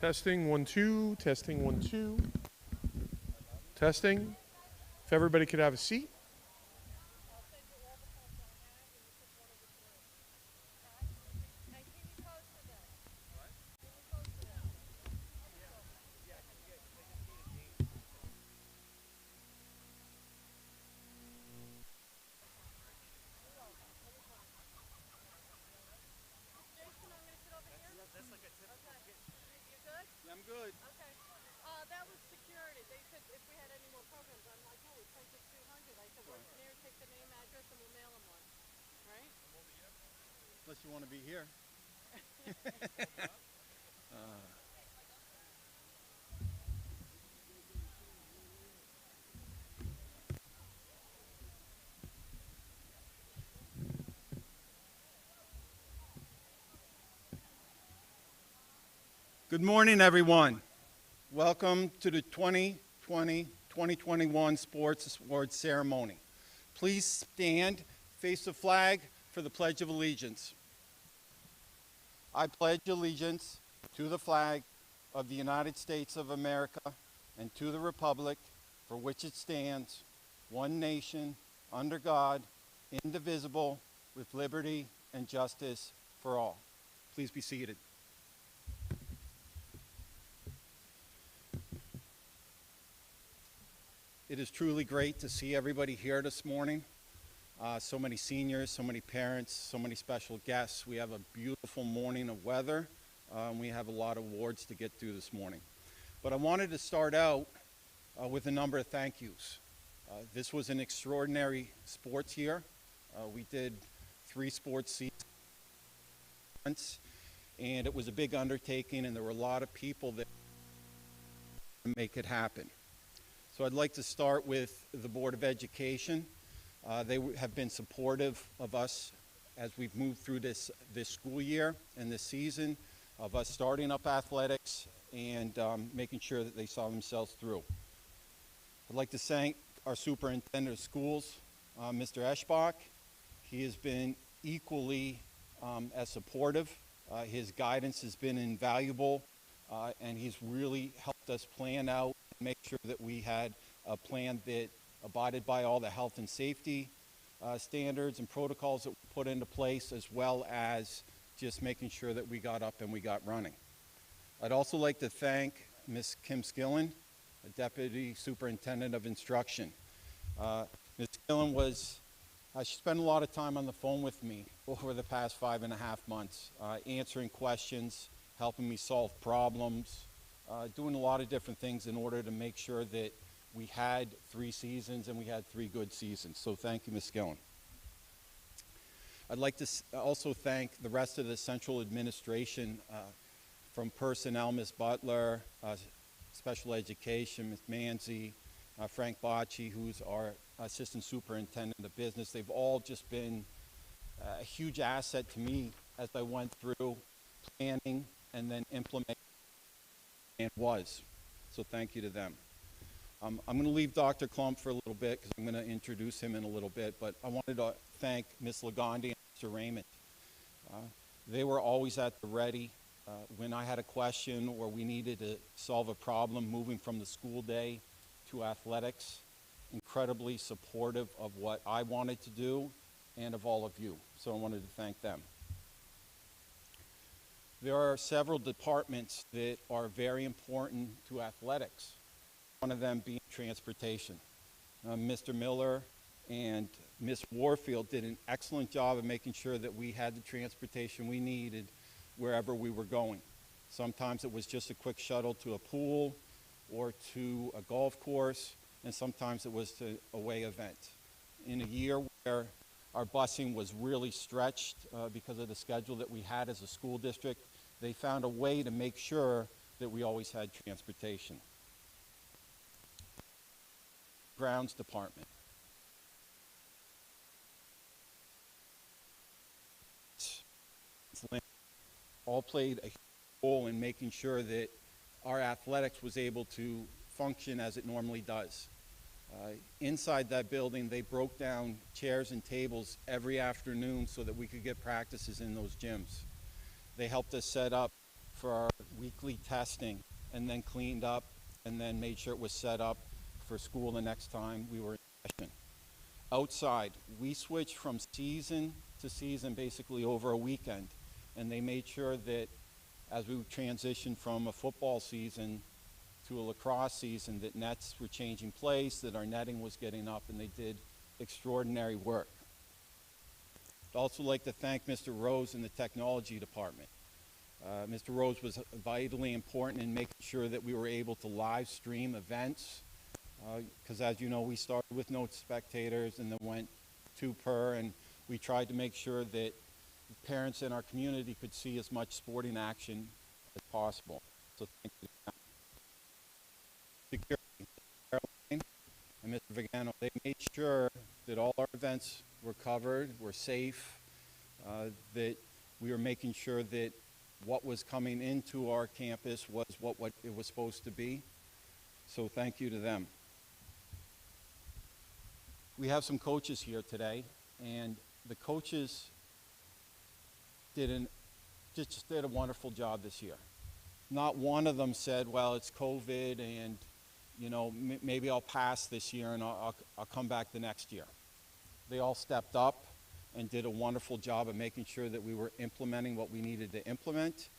Testing 1 2, testing 1 2, testing. If everybody could have a seat. I'm good. Okay. That was security. They said if we had any more programs, I'm like, no, we printed 200. I said, well, Mayor, take the name, address, and we'll mail them one. Right? Unless you want to be here. Good morning, everyone. Welcome to the 2020-2021 Sports Awards Ceremony. Please stand, face the flag for the Pledge of Allegiance. I pledge allegiance to the flag of the United States of America and to the republic for which it stands, one nation, under God, indivisible, with liberty and justice for all. Please be seated. It is truly great to see everybody here this morning. So many seniors, so many parents, so many special guests. We have a beautiful morning of weather. We have a lot of awards to get through this morning. But I wanted to start out with a number of thank yous. This was an extraordinary sports year. We did 3 sports seasons, and it was a big undertaking, and there were a lot of people that make it happen. So I'd like to start with the Board of Education. They have been supportive of us as we've moved through this school year and this season, of us starting up athletics and making sure that they saw themselves through. I'd like to thank our superintendent of schools, Mr. Eschbach. He has been equally as supportive. His guidance has been invaluable, and he's really helped us plan out and make sure that we had a plan that abided by all the health and safety standards and protocols that were put into place, as well as just making sure that we got up and we got running. I'd also like to thank Ms. Kim Skillen, Deputy Superintendent of Instruction. Ms. Skillen she spent a lot of time on the phone with me over the past 5.5 months, answering questions, helping me solve problems, doing a lot of different things in order to make sure that we had 3 seasons and we had 3 good seasons. So thank you, Ms. Skillen. I'd like to also thank the rest of the central administration, from personnel, Ms. Butler, special education, Ms. Manzi, Frank Bocci, who's our assistant superintendent of business. They've all just been a huge asset to me as I went through planning and then implementing and was. So thank you to them. I'm going to leave Dr. Klump for a little bit because I'm going to introduce him in a little bit, but I wanted to thank Ms. Lagondi and Mr. Raymond. They were always at the ready when I had a question or we needed to solve a problem moving from the school day to athletics. Incredibly supportive of what I wanted to do and of all of you. So I wanted to thank them. There are several departments that are very important to athletics, one of them being transportation. Mr. Miller and Ms. Warfield did an excellent job of making sure that we had the transportation we needed wherever we were going. Sometimes it was just a quick shuttle to a pool or to a golf course, and sometimes it was to a away event. In a year where our busing was really stretched because of the schedule that we had as a school district, they found a way to make sure that we always had transportation. Grounds department. All played a role in making sure that our athletics was able to function as it normally does. Inside that building, they broke down chairs and tables every afternoon so that we could get practices in those gyms. They helped us set up for our weekly testing and then cleaned up and then made sure it was set up for school the next time we were in session. Outside, we switched from season to season basically over a weekend, and they made sure that as we transitioned from a football season to a lacrosse season, that nets were changing place, that our netting was getting up, and they did extraordinary work. I'd also like to thank Mr. Rose in the technology department. Mr. Rose was vitally important in making sure that we were able to live stream events, because as you know, we started with no spectators and then went 2 per, and we tried to make sure that parents in our community could see as much sporting action as possible. So thank you. Security, Caroline and Mr. Vigano, they made sure that all our events were covered, were safe, that we were making sure that what was coming into our campus was what it was supposed to be. So thank you to them. We have some coaches here today, and the coaches just did a wonderful job this year. Not one of them said, well, it's COVID and, you know, maybe I'll pass this year and I'll come back the next year. They all stepped up and did a wonderful job of making sure that we were implementing what we needed to implement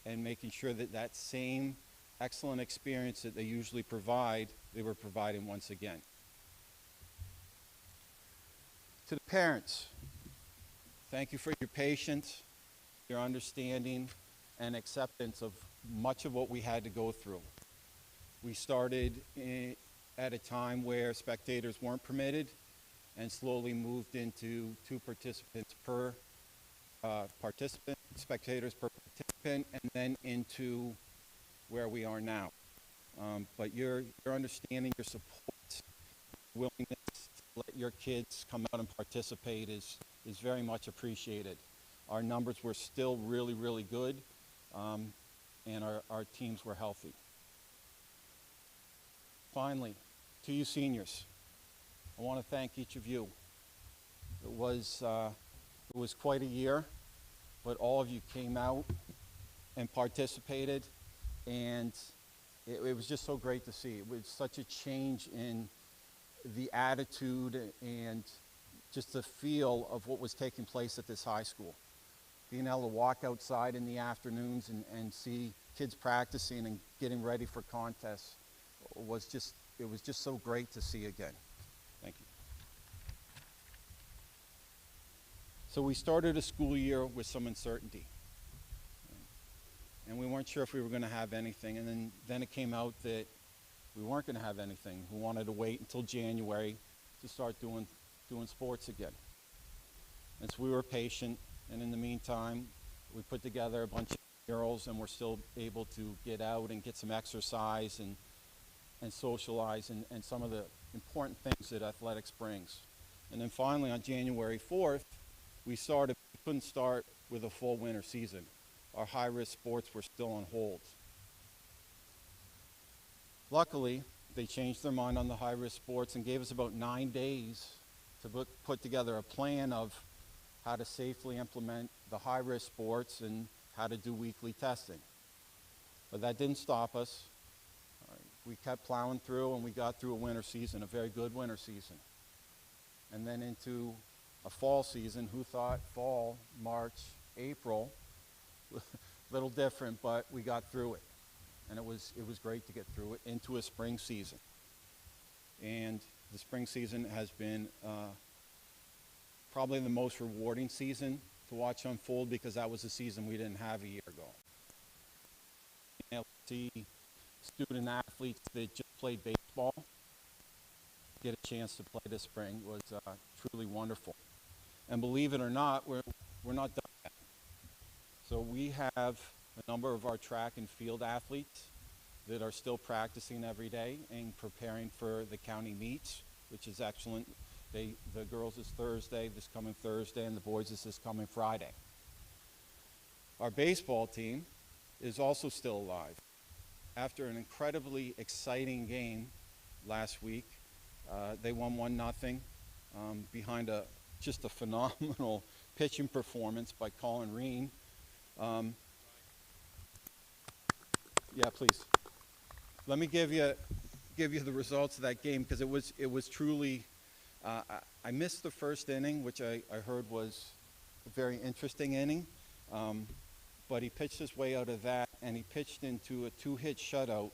and making sure that that same excellent experience that they usually provide, they were providing once again. To the parents, thank you for your patience, your understanding, and acceptance of much of what we had to go through. We started at a time where spectators weren't permitted and slowly moved into 2 participants per participant, spectators per participant, and then into where we are now. But your understanding, your support, willingness to let your kids come out and participate is very much appreciated. Our numbers were still really, really good, and our teams were healthy. Finally, to you seniors, I want to thank each of you. It was quite a year, but all of you came out and participated, and it was just so great to see. It was such a change in the attitude and just the feel of what was taking place at this high school. Being able to walk outside in the afternoons and see kids practicing and getting ready for contests was just so great to see again. Thank you. So we started a school year with some uncertainty. And we weren't sure if we were going to have anything. And then it came out that we weren't going to have anything. We wanted to wait until January to start doing sports again. And so we were patient. And in the meantime, we put together a bunch of murals, and we're still able to get out and get some exercise and socialize and some of the important things that athletics brings. And then finally, on January 4th, we couldn't start with a full winter season. Our high-risk sports were still on hold. Luckily, they changed their mind on the high-risk sports and gave us about 9 days to put together a plan of how to safely implement the high-risk sports and how to do weekly testing. But that didn't stop us. We kept plowing through, and we got through a winter season, a very good winter season. And then into a fall season. Who thought fall, March, April, a little different, but we got through it. And it was great to get through it into a spring season. And the spring season has been probably the most rewarding season to watch unfold, because that was a season we didn't have a year ago. You know, see student athletes that just played baseball get a chance to play this spring was truly wonderful. And believe it or not, we're not done yet. So we have a number of our track and field athletes that are still practicing every day and preparing for the county meets, which is excellent. The girls is Thursday, this coming Thursday, and the boys is this coming Friday. Our baseball team is also still alive. After an incredibly exciting game last week, they won 1-0 behind just a phenomenal pitching performance by Colin Reen. Yeah, please. Let me give you the results of that game because it was truly. I missed the first inning, which I heard was a very interesting inning, but he pitched his way out of that, and he pitched into a 2-hit shutout.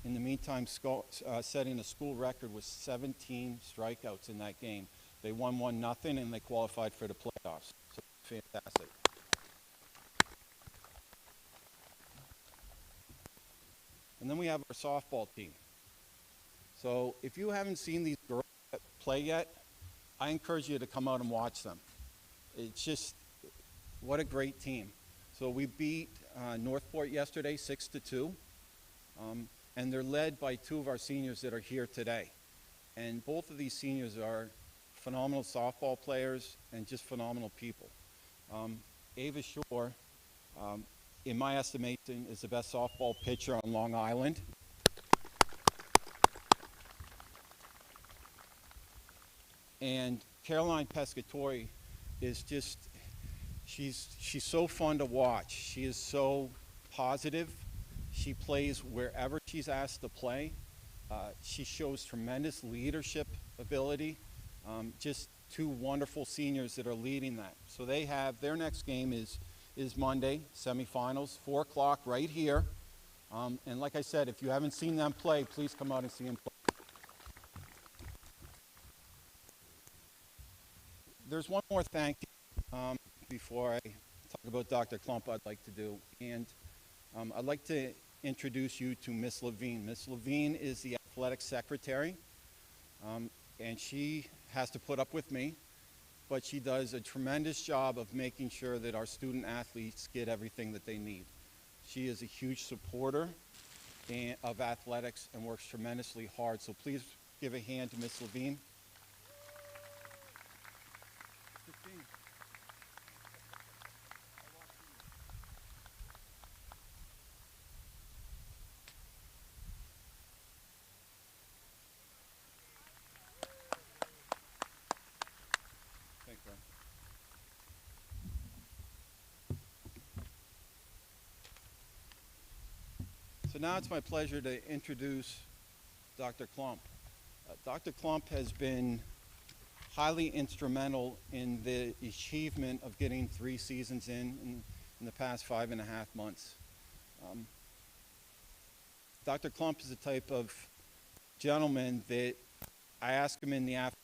In the meantime, setting a school record with 17 strikeouts in that game. They won 1-0, and they qualified for the playoffs. So fantastic. And then we have our softball team. So if you haven't seen these girls play yet, I encourage you to come out and watch them. It's just, what a great team. So we beat Northport yesterday 6-2. And they're led by 2 of our seniors that are here today. And both of these seniors are phenomenal softball players and just phenomenal people. Ava Shore, in my estimation, is the best softball pitcher on Long Island. And Caroline Pescatori is just, she's so fun to watch. She is so positive. She plays wherever she's asked to play. She shows tremendous leadership ability. Just 2 wonderful seniors that are leading that. So they have, their next game is Monday, semifinals, 4 o'clock right here. And like I said, if you haven't seen them play, please come out and see them play. There's one more thank you before I talk about Dr. Klump I'd like to do. And I'd like to introduce you to Miss Levine. Miss Levine is the athletic secretary, and she has to put up with me, but she does a tremendous job of making sure that our student athletes get everything that they need. She is a huge supporter of athletics and works tremendously hard. So please give a hand to Miss Levine. Thanks, Brian. So now it's my pleasure to introduce Dr. Klump. Dr. Klump has been highly instrumental in the achievement of getting 3 seasons in the past 5.5 months. Dr. Klump is the type of gentleman that I ask him in the afternoon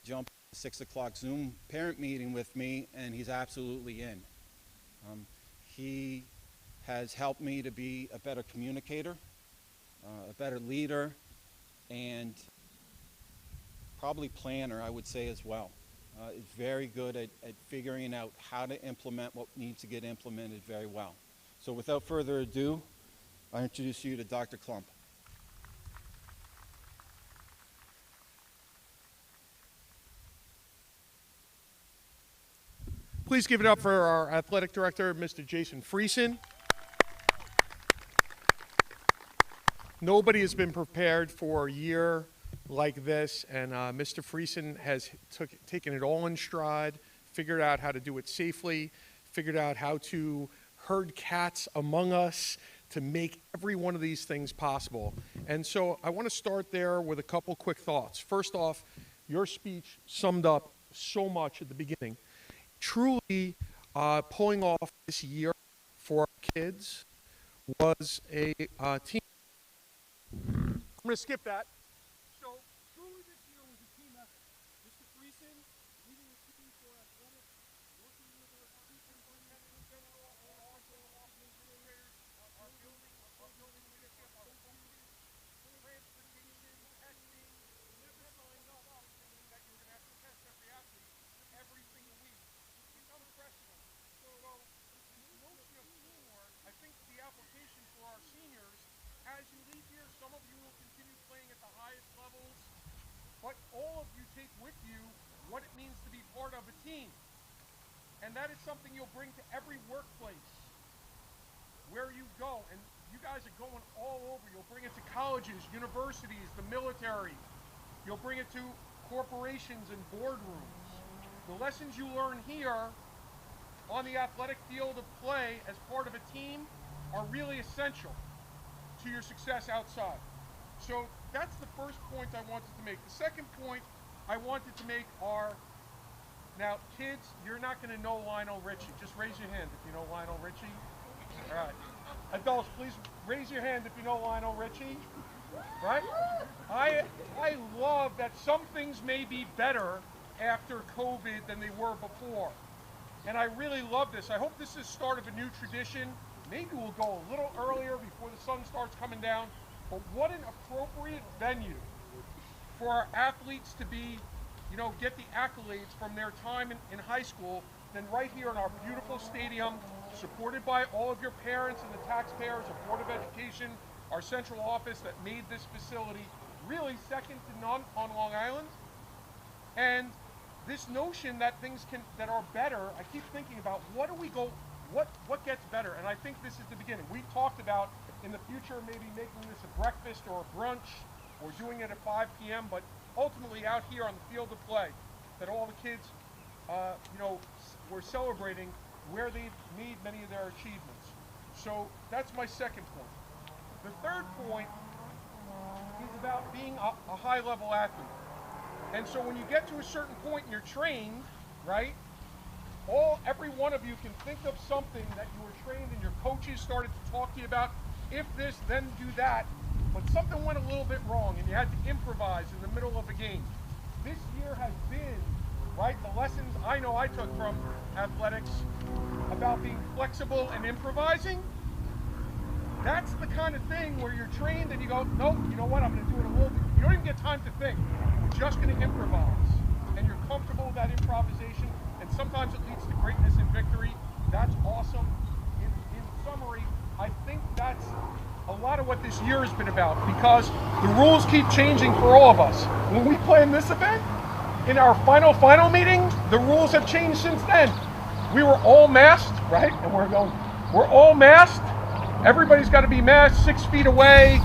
to jump on a 6 o'clock Zoom parent meeting with me, and he's absolutely in. He has helped me to be a better communicator, a better leader, and probably planner, I would say, as well. Is very good at figuring out how to implement what needs to get implemented very well. So without further ado, I introduce you to Dr. Klump. Please give it up for our athletic director, Mr. Jason Friesen. Nobody has been prepared for a year like this, and Mr. Friesen has taken it all in stride, figured out how to do it safely, figured out how to herd cats among us to make every one of these things possible. And so I want to start there with a couple quick thoughts. First off, your speech summed up so much at the beginning. Truly, pulling off this year for our kids was a team. I'm going to skip that. So, truly this year was a team effort. Mr. Friesen, leading the team for athletics, working with our superintendent in general, all our administrators, our building leadership, our community, transportation, testing, never signed up thinking that you were going to have to test every athlete every single week. It's unprecedented. So, this notion of teamwork, I think the application for our seniors, as you leave here, some of you will continue playing at the highest levels, but all of you take with you what it means to be part of a team. And that is something you'll bring to every workplace where you go. And you guys are going all over. You'll bring it to colleges, universities, the military. You'll bring it to corporations and boardrooms. The lessons you learn here on the athletic field of play as part of a team are really essential. to your success outside. So that's the first point I wanted to make. The second point I wanted to make are, now kids, you're not going to know Lionel Richie. Just raise your hand if you know Lionel Richie. All right. Adults, please raise your hand if you know Lionel Richie. Right? I love that some things may be better after COVID than they were before. And I really love this. I hope this is the start of a new tradition. Maybe we'll go a little earlier before the sun starts coming down. But what an appropriate venue for our athletes to be, get the accolades from their time in high school than right here in our beautiful stadium, supported by all of your parents and the taxpayers, the Board of Education, our central office that made this facility really second to none on Long Island. And this notion that things that are better, I keep thinking about what gets better, and I think this is the beginning. We talked about in the future maybe making this a breakfast or a brunch or doing it at 5 p.m., but ultimately out here on the field of play, that all the kids, were celebrating where they've made many of their achievements. So that's my second point. The third point is about being a high-level athlete. And so when you get to a certain point and you're trained, right, every one of you can think of something that you were trained and your coaches started to talk to you about, if this, then do that, but something went a little bit wrong and you had to improvise in the middle of a game. This year has been, right, the lessons I know I took from athletics about being flexible and improvising. That's the kind of thing where you're trained and you go, nope, you know what, I'm going to do it a little bit. You don't even get time to think. You're just going to improvise. And you're comfortable with that improvisation. And sometimes it leads to greatness and victory. That's awesome. In summary, I think that's a lot of what this year has been about, because the rules keep changing for all of us. When we planned this event, in our final meeting, the rules have changed since then. We were all masked, right? And we're all masked. Everybody's got to be masked 6 feet away.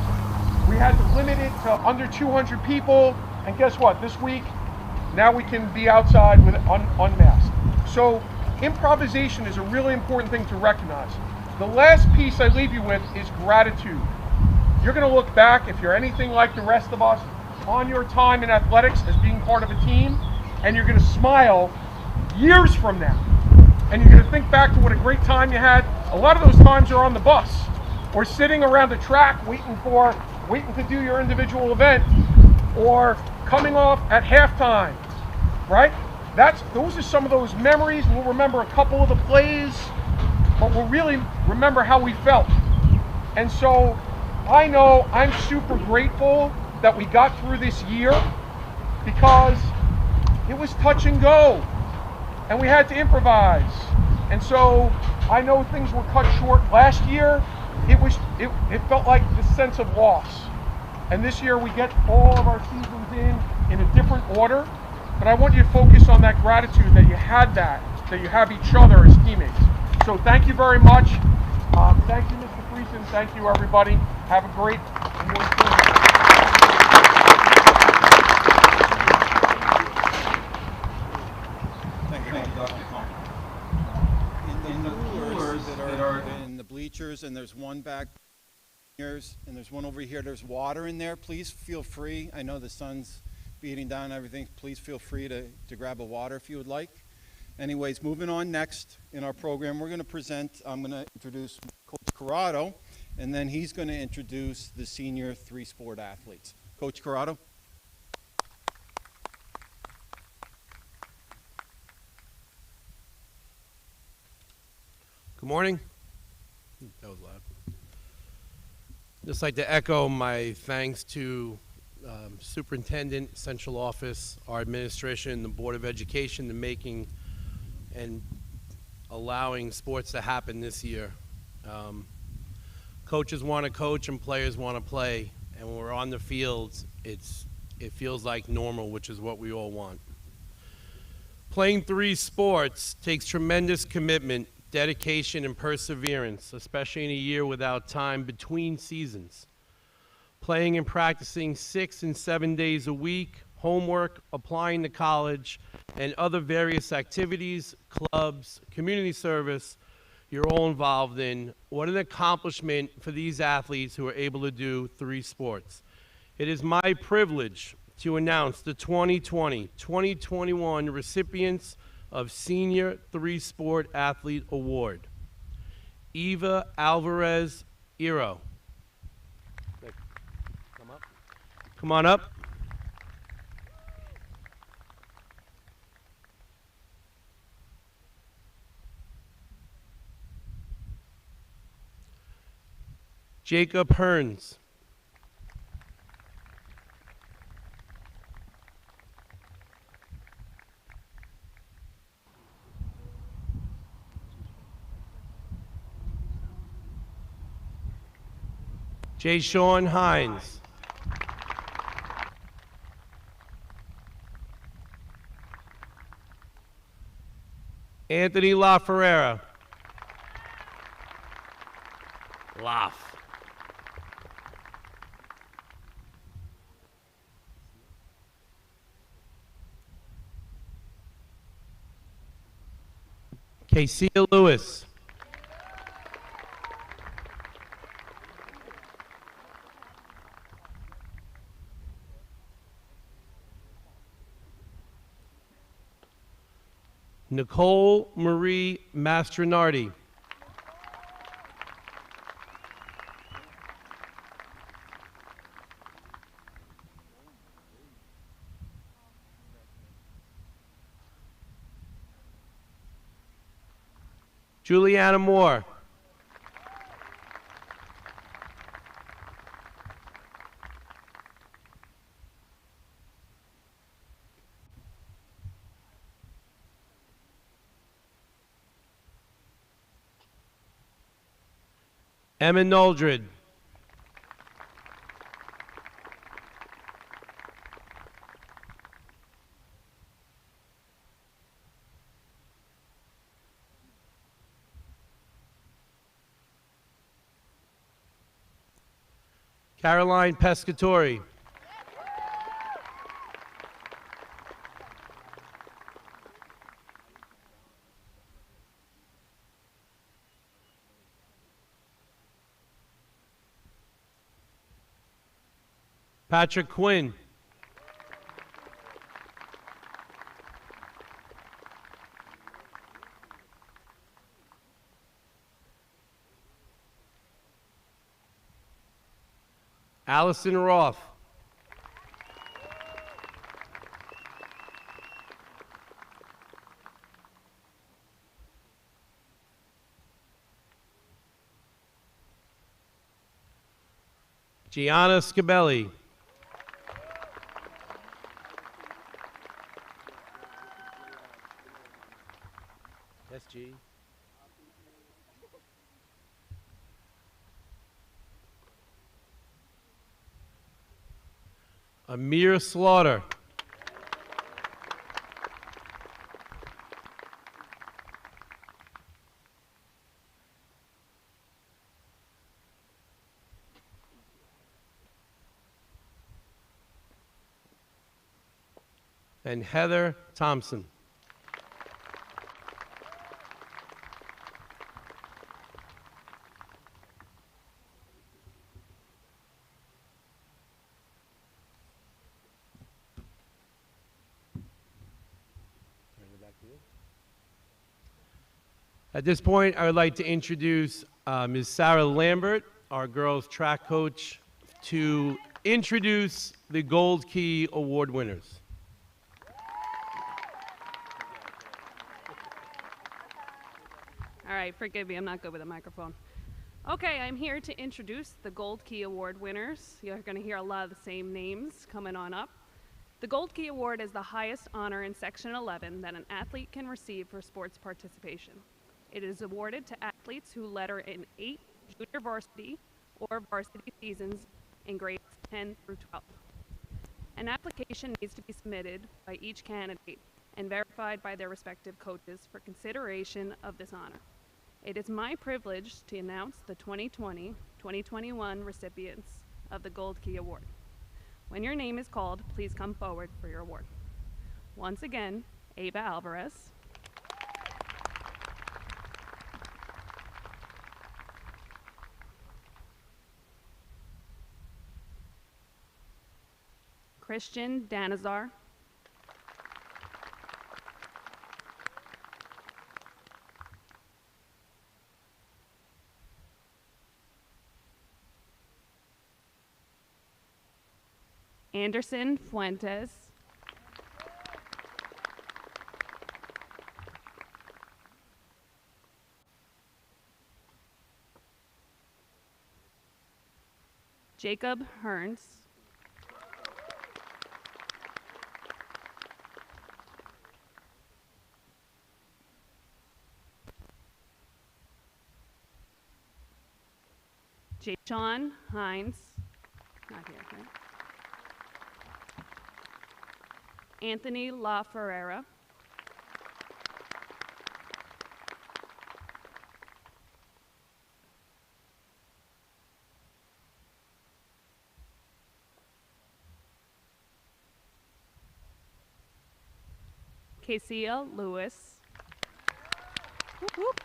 We had to limit it to under 200 people. And guess what? This week, now we can be outside with unmasked. So improvisation is a really important thing to recognize. The last piece I leave you with is gratitude. You're going to look back, if you're anything like the rest of us, on your time in athletics as being part of a team, and you're going to smile years from now. And you're going to think back to what a great time you had. A lot of those times are on the bus or sitting around the track waiting to do your individual event, or coming off at halftime, right? Those are some of those memories. We'll remember a couple of the plays, but we'll really remember how we felt. And so I know I'm super grateful that we got through this year, because it was touch and go and we had to improvise. And so I know things were cut short last year. It felt like the sense of loss. And this year we get all of our seasons in a different order. But I want you to focus on that gratitude that you had, that you have each other as teammates. So thank you very much. Thank you, Mr. Friesen. Thank you, everybody. Have a great In the coolers that are in the bleachers, and there's one back here, and there's one over here, there's water in there. Please feel free. I know the sun's beating down and everything. Please feel free to grab a water if you would like. Anyways, moving on, next in our program, I'm going to introduce Coach Corrado, and then he's going to introduce the senior three-sport athletes. Coach Corrado. Good morning. That was loud. Just like to echo my thanks to Superintendent, Central Office, our administration, the Board of Education, the making and allowing sports to happen this year. Coaches want to coach and players want to play, and when we're on the fields, it feels like normal, which is what we all want. Playing three sports takes tremendous commitment, dedication, and perseverance, especially in a year without time between seasons. Playing and practicing 6 and 7 days a week, homework, applying to college, and other various activities, clubs, community service, you're all involved in. What an accomplishment for these athletes who are able to do 3 sports. It is my privilege to announce the 2020-2021 recipients of Senior 3-Sport Athlete Award. Eva Alvarez Iro. Come on up. Jacob Hearns. Jay Sean Hines. Anthony La Ferrera. Laugh. Casey Lewis. Nicole Marie Mastronardi. Juliana Moore. Emma Noldred. Caroline Pescatori. Patrick Quinn. Allison Roth. Gianna Scabelli. SG. Amir Slaughter. And Heather Thompson. At this point, I would like to introduce Ms. Sarah Lambert, our girls track coach, to introduce the Gold Key Award winners. All right, forgive me, I'm not good with a microphone. Okay, I'm here to introduce the Gold Key Award winners. You're going to hear a lot of the same names coming on up. The Gold Key Award is the highest honor in Section 11 that an athlete can receive for sports participation. It is awarded to athletes who letter in 8 junior varsity or varsity seasons in grades 10 through 12. An application needs to be submitted by each candidate and verified by their respective coaches for consideration of this honor. It is my privilege to announce the 2020-2021 recipients of the Gold Key Award. When your name is called, please come forward for your award. Once again, Ava Alvarez, Christian Danazar. Anderson Fuentes. Jacob Hearns. Jashawn Hines. Not here, right? Anthony La Ferreira. Casey Lewis. Whoop, whoop.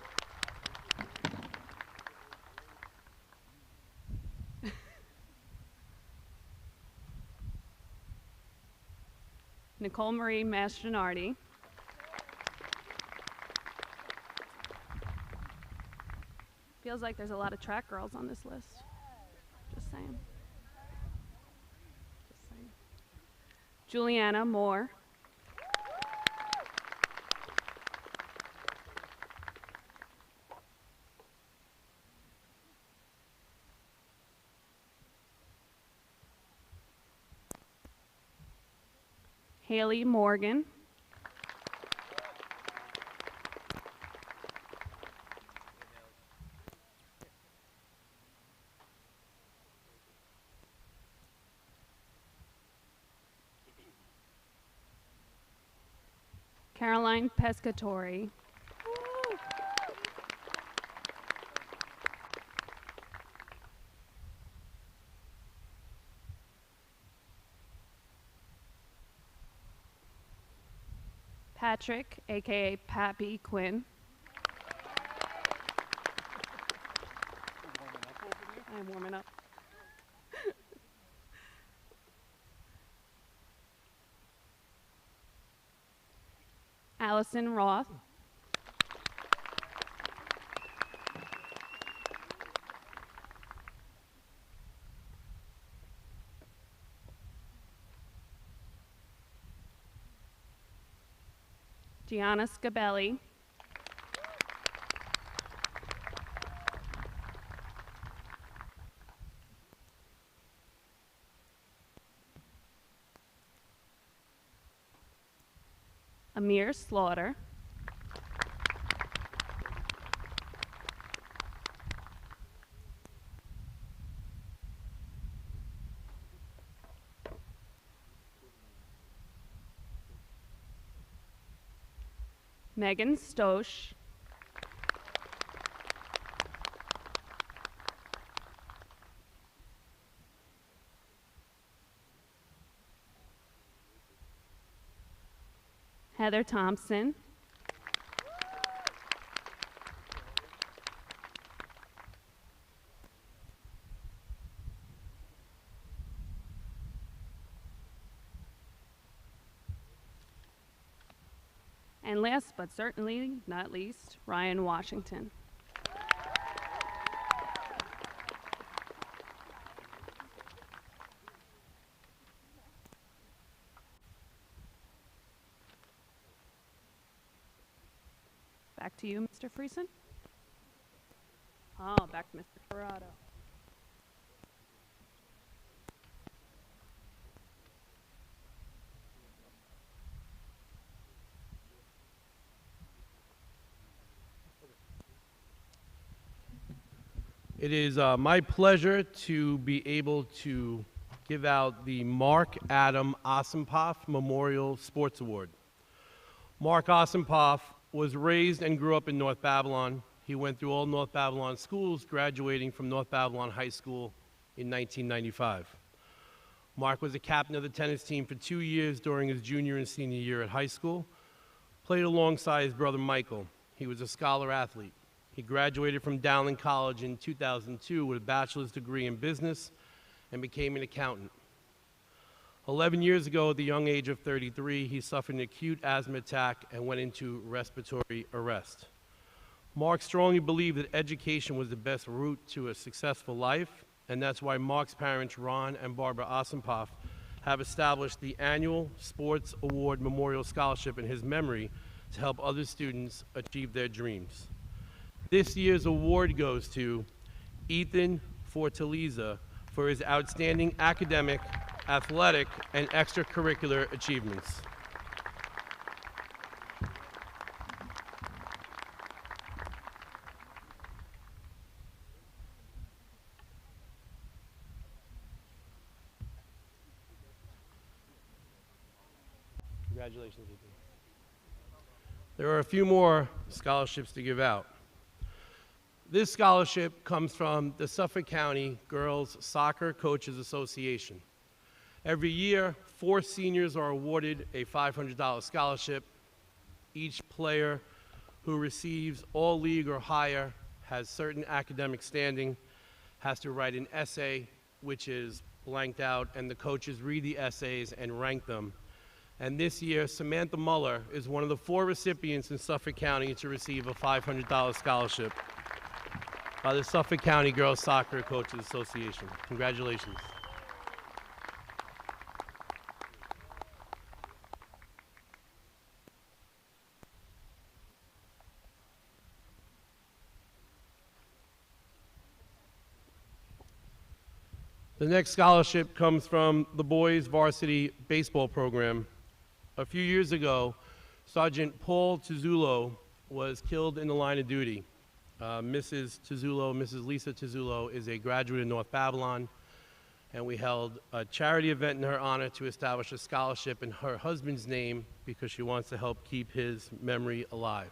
Nicole Marie Mastronardi. Feels like there's a lot of track girls on this list. Just saying. Just saying. Juliana Moore. Haley Morgan. Caroline Pescatori. Patrick, aka Pappy Quinn. I'm warming up. Allison Roth. Gianna Scabelli. Amir Slaughter. Megan Stosh. Heather Thompson. And last but certainly not least, Ryan Washington. Back to you, Mr. Friesen. Oh, back to Mr. Corrado. It is my pleasure to be able to give out the Mark Adam Osimpoff Memorial Sports Award. Mark Osimpoff was raised and grew up in North Babylon. He went through all North Babylon schools, graduating from North Babylon High School in 1995. Mark was a captain of the tennis team for 2 years during his junior and senior year at high school, played alongside his brother Michael. He was a scholar athlete. He graduated from Dowling College in 2002 with a bachelor's degree in business and became an accountant. 11 years ago, at the young age of 33, he suffered an acute asthma attack and went into respiratory arrest. Mark strongly believed that education was the best route to a successful life, and that's why Mark's parents, Ron and Barbara Osenpoff, have established the annual Sports Award Memorial Scholarship in his memory to help other students achieve their dreams. This year's award goes to Ethan Fortaleza for his outstanding academic, athletic, and extracurricular achievements. Congratulations, Ethan. There are a few more scholarships to give out. This scholarship comes from the Suffolk County Girls Soccer Coaches Association. Every year, 4 seniors are awarded a $500 scholarship. Each player who receives all league or higher has certain academic standing, has to write an essay which is blanked out, and the coaches read the essays and rank them. And this year, Samantha Muller is one of the 4 recipients in Suffolk County to receive a $500 scholarship by the Suffolk County Girls Soccer Coaches Association. Congratulations. The next scholarship comes from the boys varsity baseball program. A few years ago, Sergeant Paul Tizzulo was killed in the line of duty. Mrs. Tizzulo, Mrs. Lisa Tizzulo, is a graduate of North Babylon, and we held a charity event in her honor to establish a scholarship in her husband's name because she wants to help keep his memory alive.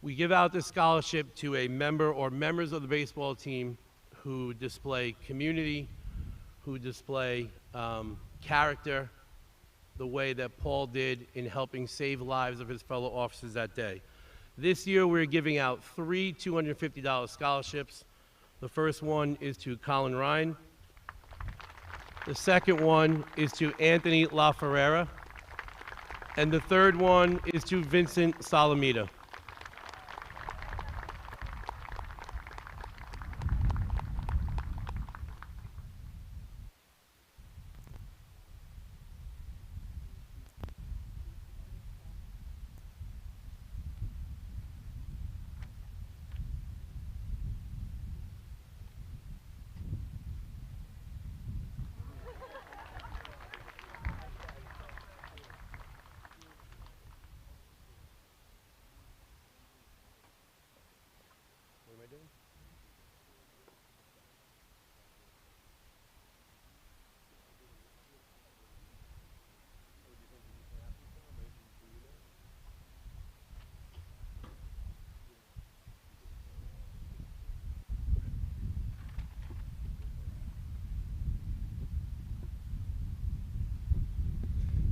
We give out this scholarship to a member or members of the baseball team who display community, who display character, the way that Paul did in helping save lives of his fellow officers that day. This year, we're giving out 3 $250 scholarships. The first one is to Colin Ryan. The second one is to Anthony La Ferrera. And the third one is to Vincent Salamita.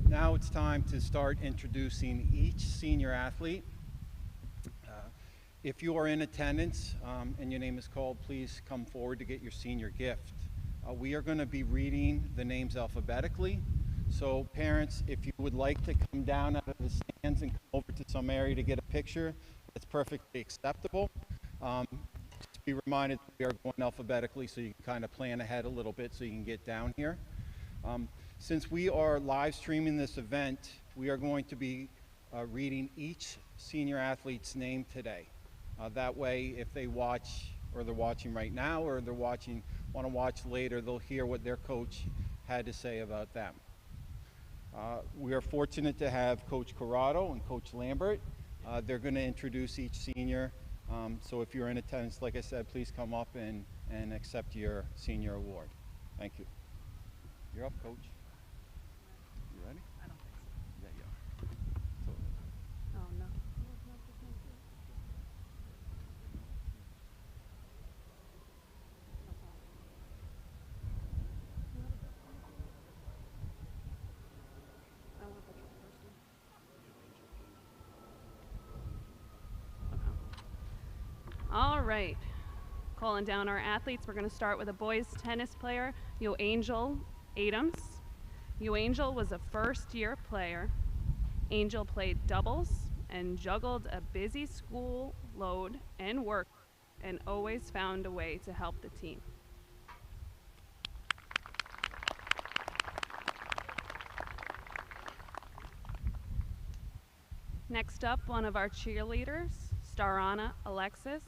Now it's time to start introducing each senior athlete. If you are in attendance and your name is called, please come forward to get your senior gift. We are going to be reading the names alphabetically. So parents, if you would like to come down out of the stands and come over to some area to get a picture, that's perfectly acceptable. Just be reminded that we are going alphabetically so you can kind of plan ahead a little bit so you can get down here. Since we are live streaming this event, we are going to be reading each senior athlete's name today. That way, if they watch, or they're watching right now, or they're want to watch later, they'll hear what their coach had to say about them. We are fortunate to have Coach Corrado and Coach Lambert. They're going to introduce each senior. So if you're in attendance, like I said, please come up and accept your senior award. Thank you. You're up, Coach. You ready? I don't think so. Yeah, you are. Oh, no. All right. Calling down our athletes. We're going to start with a boys tennis player, Yo Angel Adams. UAngel was a first-year player. Angel played doubles and juggled a busy school load and work and always found a way to help the team. Next up, one of our cheerleaders, Starana Alexis.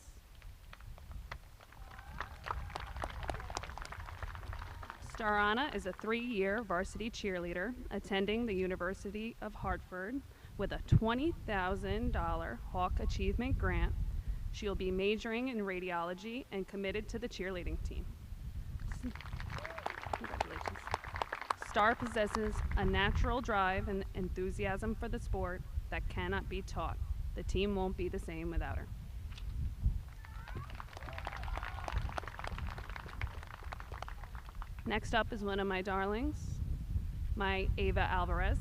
Starana is a 3-year varsity cheerleader attending the University of Hartford with a $20,000 Hawk Achievement Grant. She'll be majoring in radiology and committed to the cheerleading team. Congratulations. Star possesses a natural drive and enthusiasm for the sport that cannot be taught. The team won't be the same without her. Next up is one of my darlings, my Ava Alvarez.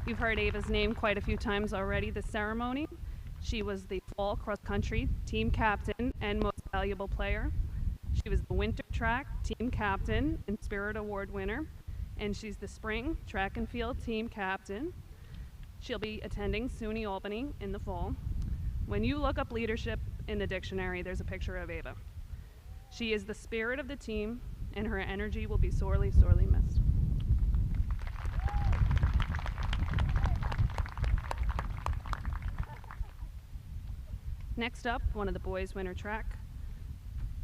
You've heard Ava's name quite a few times already this ceremony. She was the fall cross-country team captain and most valuable player. She was the winter track team captain and Spirit Award winner, and she's the spring track and field team captain. She'll be attending SUNY Albany in the fall. When you look up leadership in the dictionary, there's a picture of Ava. She is the spirit of the team, and her energy will be sorely, sorely missed. Next up, one of the boys' winter track,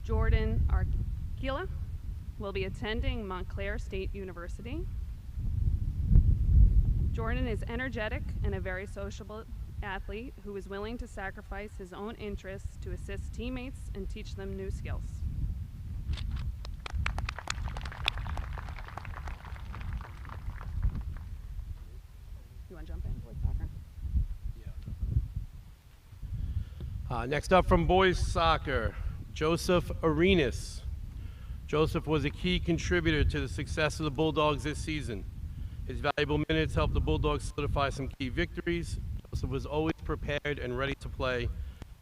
Jordan Arquila, will be attending Montclair State University. Jordan is energetic and a very sociable athlete who is willing to sacrifice his own interests to assist teammates and teach them new skills. You want to jump in, boys soccer? Next up from boys soccer, Joseph Arenas. Joseph was a key contributor to the success of the Bulldogs this season. His valuable minutes helped the Bulldogs solidify some key victories. Joseph was always prepared and ready to play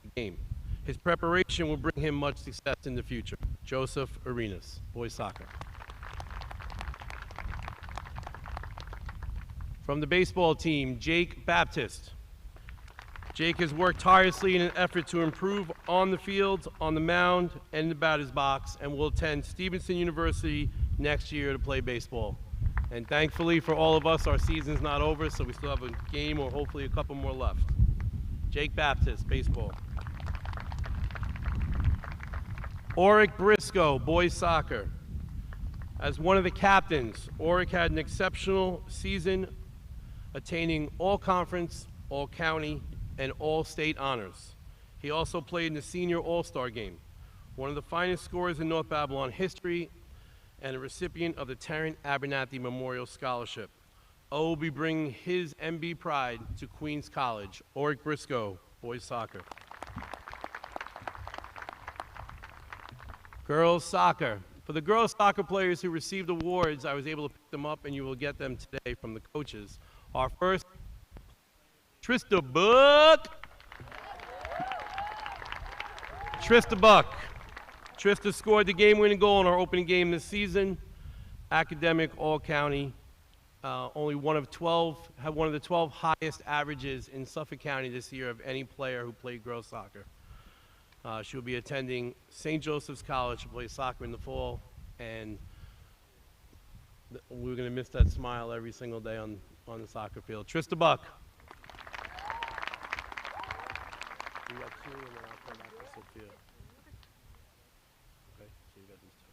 the game. His preparation will bring him much success in the future. Joseph Arenas, boys soccer. From the baseball team, Jake Baptist. Jake has worked tirelessly in an effort to improve on the field, on the mound, and in the batter's box, and will attend Stevenson University next year to play baseball. And thankfully for all of us, our season's not over, so we still have a game or hopefully a couple more left. Jake Baptist, baseball. Oric Briscoe, boys soccer. As one of the captains, Oric had an exceptional season, attaining all conference, all county, and all state honors. He also played in the senior all-star game, one of the finest scorers in North Babylon history, and a recipient of the Terrence Abernathy Memorial Scholarship. O will be bringing his MB pride to Queens College. Oric Briscoe, boys soccer. Girls soccer. For the girls soccer players who received awards, I was able to pick them up, and you will get them today from the coaches. Our first, Trista Buck. Trista Buck. Trista scored the game-winning goal in our opening game this season. Academic, all-county. Only one of 12, had one of the 12 highest averages in Suffolk County this year of any player who played girls soccer. She will be attending St. Joseph's College to play soccer in the fall, and we're going to miss that smile every single day on the soccer field. Trista Buck. You got two, and then I'll come back to Sophia. Okay, so you got these two.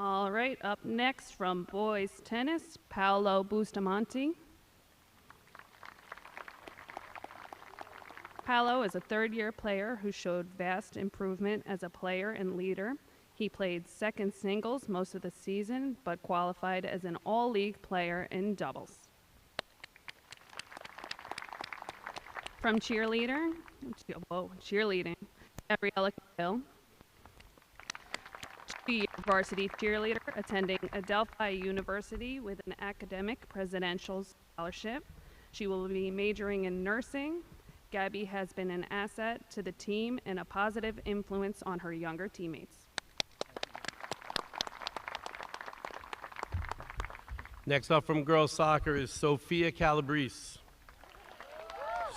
All right, up next from boys tennis, Paolo Bustamante. Paolo is a third-year player who showed vast improvement as a player and leader. He played second singles most of the season, but qualified as an all-league player in doubles. From cheerleading, Gabriella Cahill. She is a varsity cheerleader attending Adelphi University with an academic presidential scholarship. She will be majoring in nursing. Gabby has been an asset to the team and a positive influence on her younger teammates. Next up from girls soccer is Sophia Calabrese.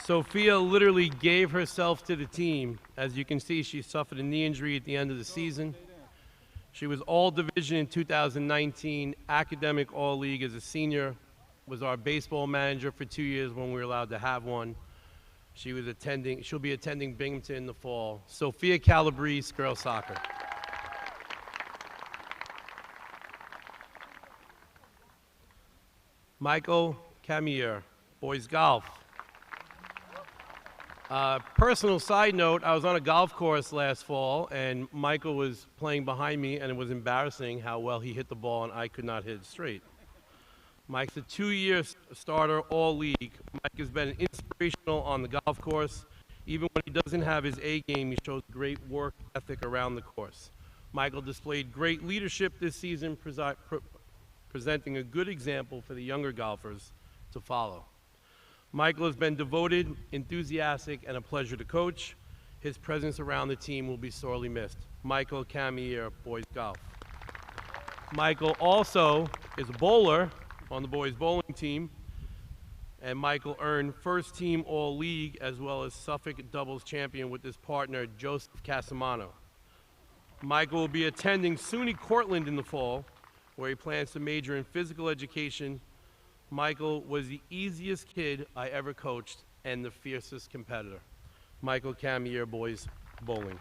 Sophia literally gave herself to the team. As you can see, she suffered a knee injury at the end of the season. She was all division in 2019, academic all league as a senior, was our baseball manager for 2 years when we were allowed to have one. She'll be attending Binghamton in the fall. Sophia Calabrese, girls soccer. Michael Camier, boys golf. Personal side note, I was on a golf course last fall, and Michael was playing behind me, and it was embarrassing how well he hit the ball, and I could not hit it straight. Mike's a 2-year starter all league. Mike has been inspirational on the golf course. Even when he doesn't have his A game, he shows great work ethic around the course. Michael displayed great leadership this season, presenting a good example for the younger golfers to follow. Michael has been devoted, enthusiastic, and a pleasure to coach. His presence around the team will be sorely missed. Michael Camier, boys golf. Michael also is a bowler on the boys bowling team, and Michael earned first team all league as well as Suffolk doubles champion with his partner Joseph Casamano. Michael will be attending SUNY Cortland in the fall, where he plans to major in physical education. Michael was the easiest kid I ever coached and the fiercest competitor. Michael Camier, boys bowling.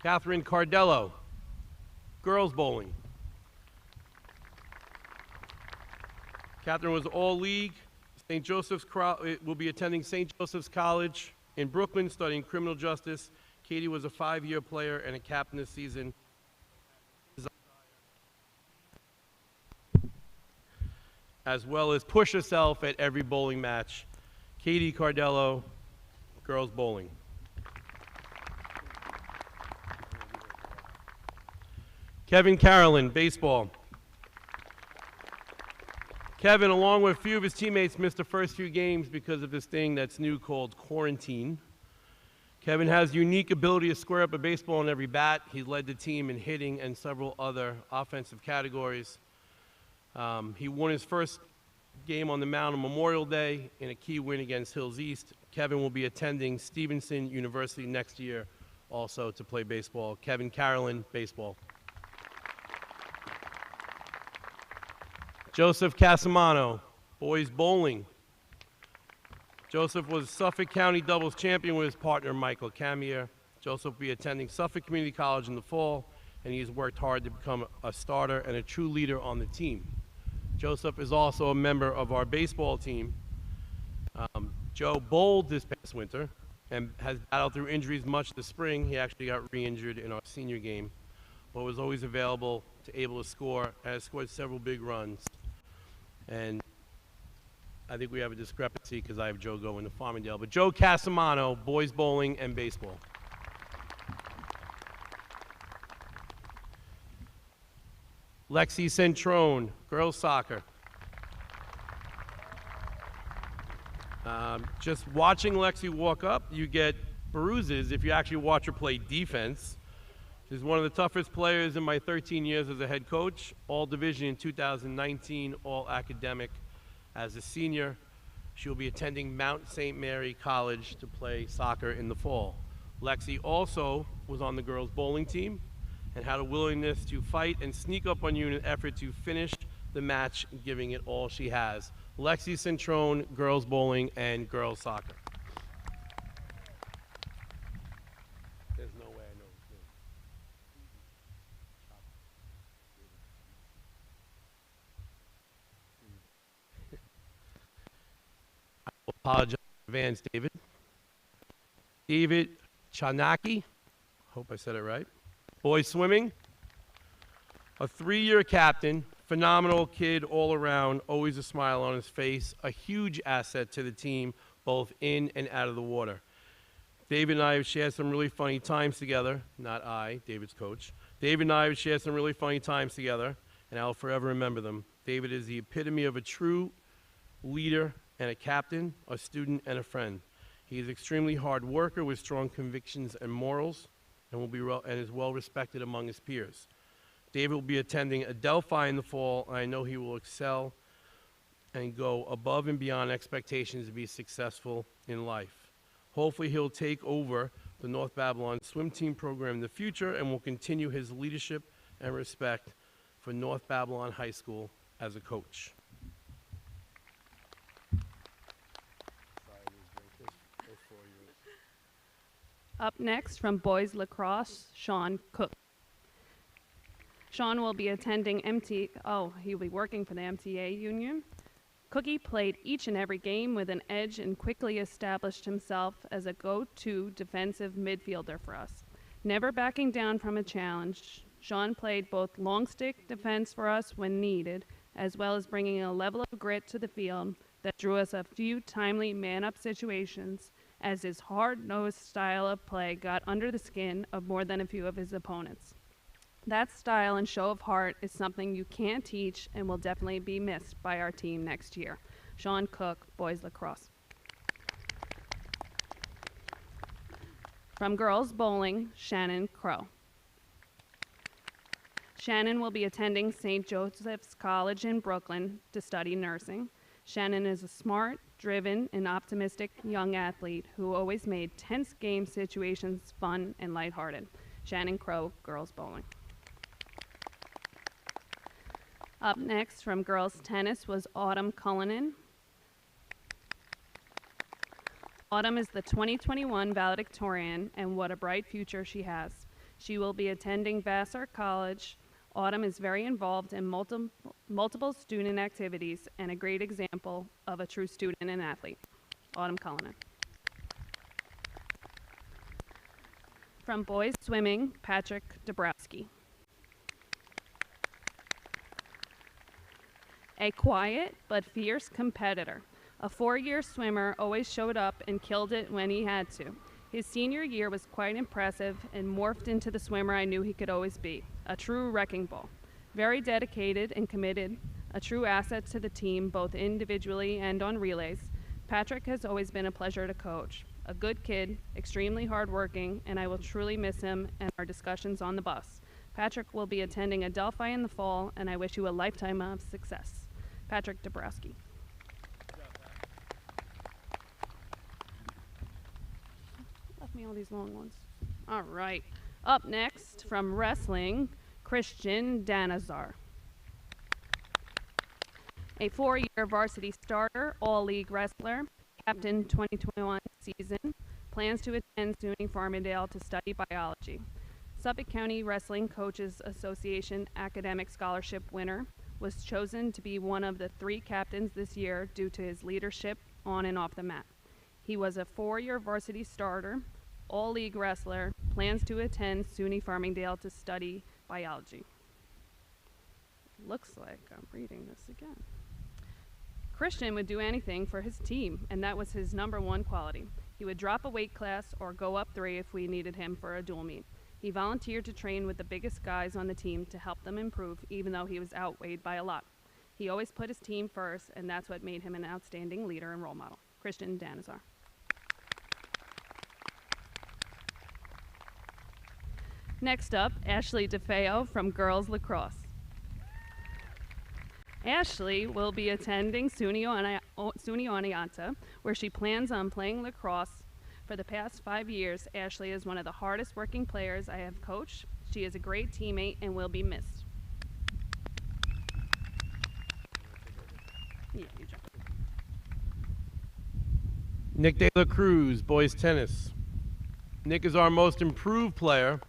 Catherine Cardello, girls bowling. Catherine was all league. Will be attending St. Joseph's College in Brooklyn, studying criminal justice. Katie was a 5-year player and a captain this season. As well as push herself at every bowling match. Katie Cardello, girls bowling. Kevin Carolyn, baseball. Kevin, along with a few of his teammates, missed the first few games because of this thing that's new called quarantine. Kevin has the unique ability to square up a baseball in every bat. He led the team in hitting and several other offensive categories. He won his first game on the mound on Memorial Day in a key win against Hills East. Kevin will be attending Stevenson University next year also to play baseball. Kevin Carolyn, baseball. Joseph Casamano, boys bowling. Joseph was Suffolk County doubles champion with his partner Michael Camier. Joseph will be attending Suffolk Community College in the fall, and he's worked hard to become a starter and a true leader on the team. Joseph is also a member of our baseball team. Joe bowled this past winter and has battled through injuries much this spring. He actually got re-injured in our senior game, but was always available to able to score, and has scored several big runs. And I think we have a discrepancy because I have Joe going to Farmingdale. But Joe Casamano, boys bowling and baseball. Lexi Centrone, girls soccer. Just watching Lexi walk up, you get bruises if you actually watch her play defense. She's one of the toughest players in my 13 years as a head coach, all division in 2019, all academic as a senior. She'll be attending Mount St. Mary College to play soccer in the fall. Lexi also was on the girls bowling team and had a willingness to fight and sneak up on you in an effort to finish the match, giving it all she has. Lexi Centrone, girls bowling and girls soccer. There's no way I know his name. I will apologize in advance, David. David Chanaki, hope I said it right. Boys swimming, a 3-year captain, phenomenal kid all around, always a smile on his face, a huge asset to the team, both in and out of the water. David and I have shared some really funny times together, not I, David's coach. David and I have shared some really funny times together, and I'll forever remember them. David is the epitome of a true leader and a captain, a student and a friend. He is an extremely hard worker with strong convictions and morals, and is well respected among his peers. David will be attending Adelphi in the fall, and I know he will excel and go above and beyond expectations to be successful in life. Hopefully he'll take over the North Babylon swim team program in the future and will continue his leadership and respect for North Babylon High School as a coach. Up next from boys lacrosse, Sean Cook. Sean will be attending he'll be working for the MTA union. Cookie played each and every game with an edge and quickly established himself as a go-to defensive midfielder for us. Never backing down from a challenge, Sean played both long stick defense for us when needed, as well as bringing a level of grit to the field that drew us a few timely man-up situations, as his hard-nosed style of play got under the skin of more than a few of his opponents. That style and show of heart is something you can't teach and will definitely be missed by our team next year. Sean Cook, boys lacrosse. From girls bowling, Shannon Crow. Shannon will be attending St. Joseph's College in Brooklyn to study nursing. Shannon is a smart, driven, and optimistic young athlete who always made tense game situations fun and lighthearted. Shannon Crow, girls bowling. Up next from girls tennis was Autumn Cullinan. Autumn is the 2021 valedictorian, and what a bright future she has. She will be attending Vassar College. Autumn is very involved in multiple student activities and a great example of a true student and athlete. Autumn Cullinan. From boys swimming, Patrick Dabrowski. A quiet but fierce competitor. A 4-year swimmer, always showed up and killed it when he had to. His senior year was quite impressive and morphed into the swimmer I knew he could always be, a true wrecking ball. Very dedicated and committed, a true asset to the team both individually and on relays. Patrick has always been a pleasure to coach. A good kid, extremely hardworking, and I will truly miss him and our discussions on the bus. Patrick will be attending Adelphi in the fall, and I wish you a lifetime of success. Patrick Dabrowski. Left me all these long ones. All right. Up next from wrestling, Christian Danazar. A 4-year varsity starter, all-league wrestler, captain 2021 season, plans to attend SUNY Farmingdale to study biology. Suffolk County Wrestling Coaches Association academic scholarship winner, was chosen to be one of the 3 captains this year due to his leadership on and off the mat. He was a 4-year varsity starter, all-league wrestler, plans to attend SUNY Farmingdale to study biology. Looks like I'm reading this again. Christian would do anything for his team, and that was his #1 quality. He would drop a weight class or go up 3 if we needed him for a dual meet. He volunteered to train with the biggest guys on the team to help them improve, even though he was outweighed by a lot. He always put his team first, and that's what made him an outstanding leader and role model. Christian Danazar. Next up, Ashley DeFeo from girls lacrosse. Ashley will be attending SUNY Oneonta, where she plans on playing lacrosse. For the past 5 years, Ashley is one of the hardest working players I have coached. She is a great teammate and will be missed. Yeah, you jump. Nick De La Cruz, boys tennis. Nick is our most improved player.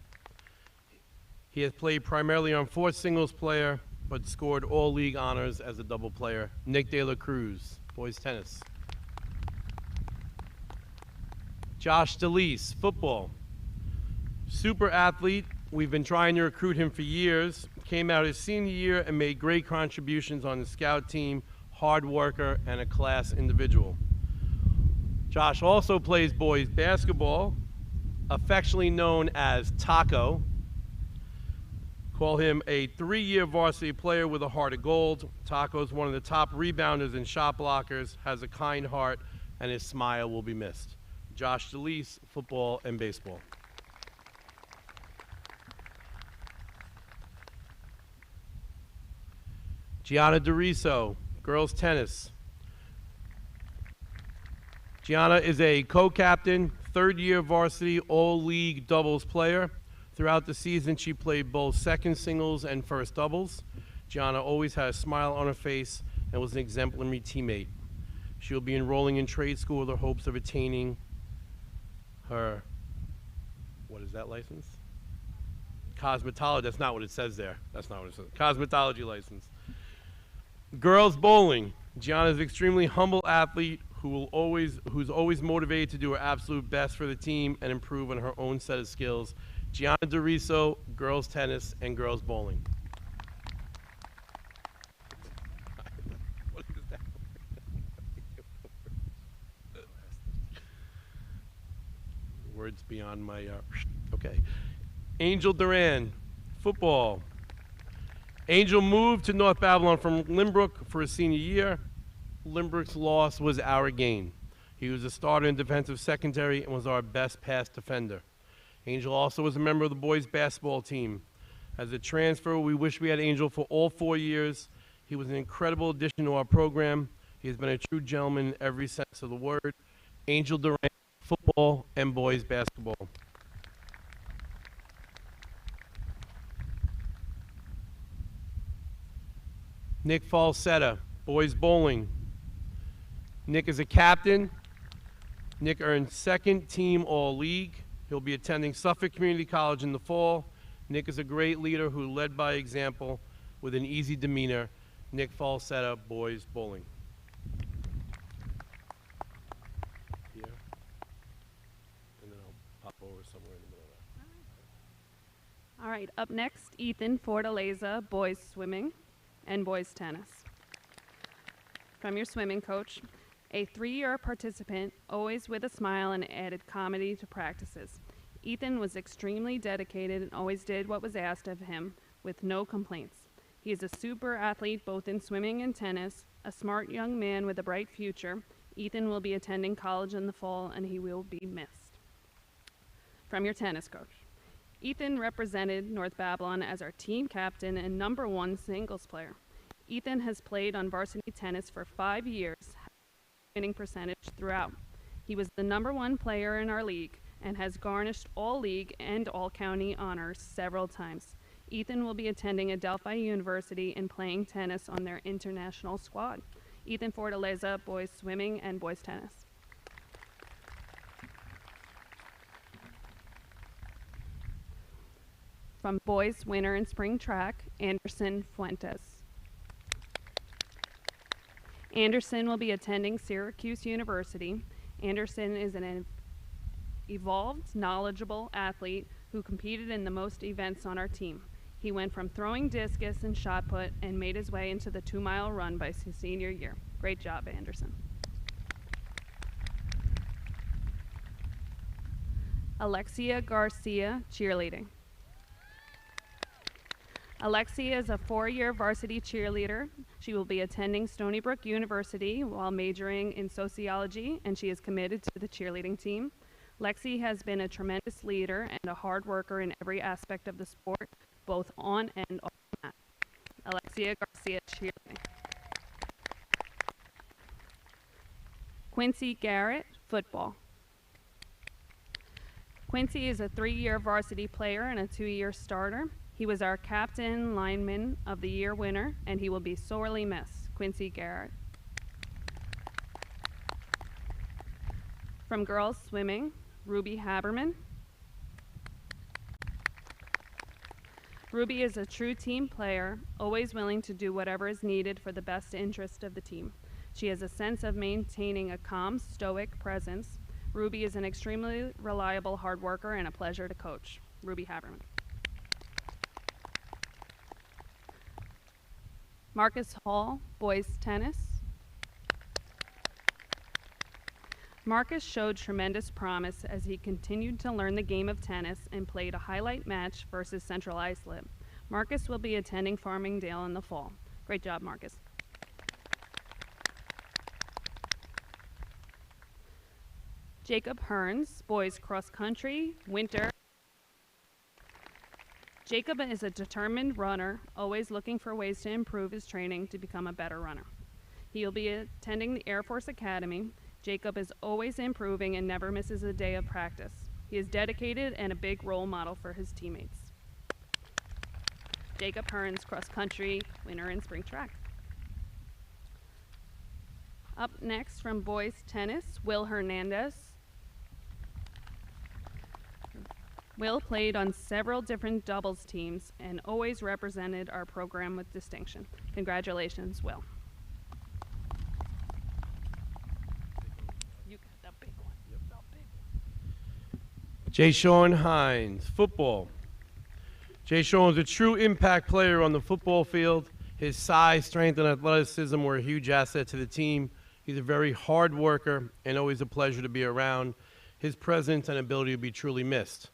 He has played primarily on 4 singles player, but scored all league honors as a double player. Nick De La Cruz, boys tennis. Josh DeLeese, football. Super athlete. We've been trying to recruit him for years. Came out his senior year and made great contributions on the scout team, hard worker, and a class individual. Josh also plays boys basketball, affectionately known as Taco. Call him a 3-year varsity player with a heart of gold. Taco's one of the top rebounders and shot blockers, has a kind heart, and his smile will be missed. Josh DeLeese, football and baseball. Gianna DeRiso, girls tennis. Gianna is a co-captain, third-year varsity all-league doubles player. Throughout the season, she played both second singles and first doubles. Gianna always had a smile on her face and was an exemplary teammate. She will be enrolling in trade school with her hopes of attaining her, what is that license? Cosmetology, that's not what it says there. That's not what it says. Cosmetology license. Girls bowling. Gianna is an extremely humble athlete who's always motivated to do her absolute best for the team and improve on her own set of skills. Gianna DeRiso, girls tennis and girls bowling. What is that? Words beyond my, okay. Angel Duran, football. Angel moved to North Babylon from Lynbrook for his senior year. Lynbrook's loss was our gain. He was a starter in defensive secondary and was our best pass defender. Angel also was a member of the boys basketball team. As a transfer, we wish we had Angel for all 4 years. He was an incredible addition to our program. He has been a true gentleman in every sense of the word. Angel Duran, football and boys basketball. Nick Falsetta, boys bowling. Nick is a captain. Nick earned second team all-league. He'll be attending Suffolk Community College in the fall. Nick is a great leader who led by example with an easy demeanor. Nick Falsetta, boys bowling. Here. And then I'll pop over somewhere in the middle there. All right, up next, Ethan Fortaleza, boys swimming and boys tennis. From your swimming coach, a 3-year participant, always with a smile and added comedy to practices. Ethan was extremely dedicated and always did what was asked of him with no complaints. He is a super athlete both in swimming and tennis, a smart young man with a bright future. Ethan will be attending college in the fall and he will be missed. From your tennis coach, Ethan represented North Babylon as our team captain and #1 singles player. Ethan has played on varsity tennis for 5 years, winning percentage throughout. He was the #1 player in our league and has garnished all league and all county honors several times. Ethan will be attending Adelphi University and playing tennis on their international squad. Ethan Fortaleza, boys swimming and boys tennis. From boys winter and spring track, Anderson Fuentes. Anderson will be attending Syracuse University. Anderson is an evolved, knowledgeable athlete who competed in the most events on our team. He went from throwing discus and shot put and made his way into the 2-mile run by his senior year. Great job, Anderson. Alexia Garcia, cheerleading. Alexia is a 4-year varsity cheerleader. She will be attending Stony Brook University while majoring in sociology, and she is committed to the cheerleading team. Lexi has been a tremendous leader and a hard worker in every aspect of the sport, both on and off the mat. Alexia Garcia, cheerleading. Quincy Garrett, football. Quincy is a 3-year varsity player and a 2-year starter. He was our captain lineman of the year winner, and he will be sorely missed. Quincy Garrett. From girls swimming, Ruby Haberman. Ruby is a true team player, always willing to do whatever is needed for the best interest of the team. She has a sense of maintaining a calm, stoic presence. Ruby is an extremely reliable hard worker and a pleasure to coach. Ruby Haberman. Marcus Hall, boys tennis. Marcus showed tremendous promise as he continued to learn the game of tennis and played a highlight match versus Central Islip. Marcus will be attending Farmingdale in the fall. Great job, Marcus. Jacob Hearns, boys cross country, winter. Jacob is a determined runner, always looking for ways to improve his training to become a better runner. He will be attending the Air Force Academy. Jacob is always improving and never misses a day of practice. He is dedicated and a big role model for his teammates. Jacob Hearns, cross country winner in spring track. Up next from boys tennis, Will Hernandez. Will played on several different doubles teams and always represented our program with distinction. Congratulations, Will. You got the big one. The big one. Jay Sean Hines, football. Jay Sean is a true impact player on the football field. His size, strength, and athleticism were a huge asset to the team. He's a very hard worker and always a pleasure to be around. His presence and ability will be truly missed.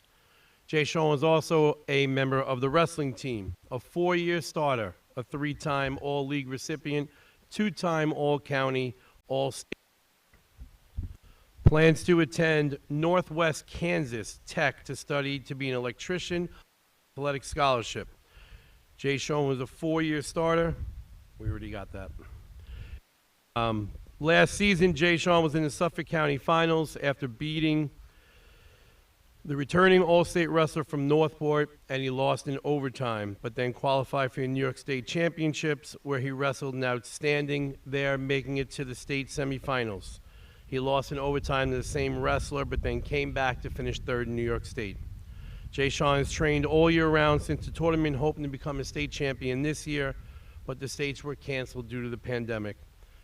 Jay Sean was also a member of the wrestling team, a 4-year starter, a 3-time All-League recipient, 2-time All-County, All-State. Plans to attend Northwest Kansas Tech to study to be an electrician, athletic scholarship. Jay Sean was a 4-year starter. We already got that. Last season, Jay Sean was in the Suffolk County Finals after beating the returning All-State wrestler from Northport, and he lost in overtime, but then qualified for the New York State Championships, where he wrestled an outstanding there, making it to the state semifinals. He lost in overtime to the same wrestler, but then came back to finish third in New York State. Jay Sean has trained all year round since the tournament, hoping to become a state champion this year, but the states were canceled due to the pandemic.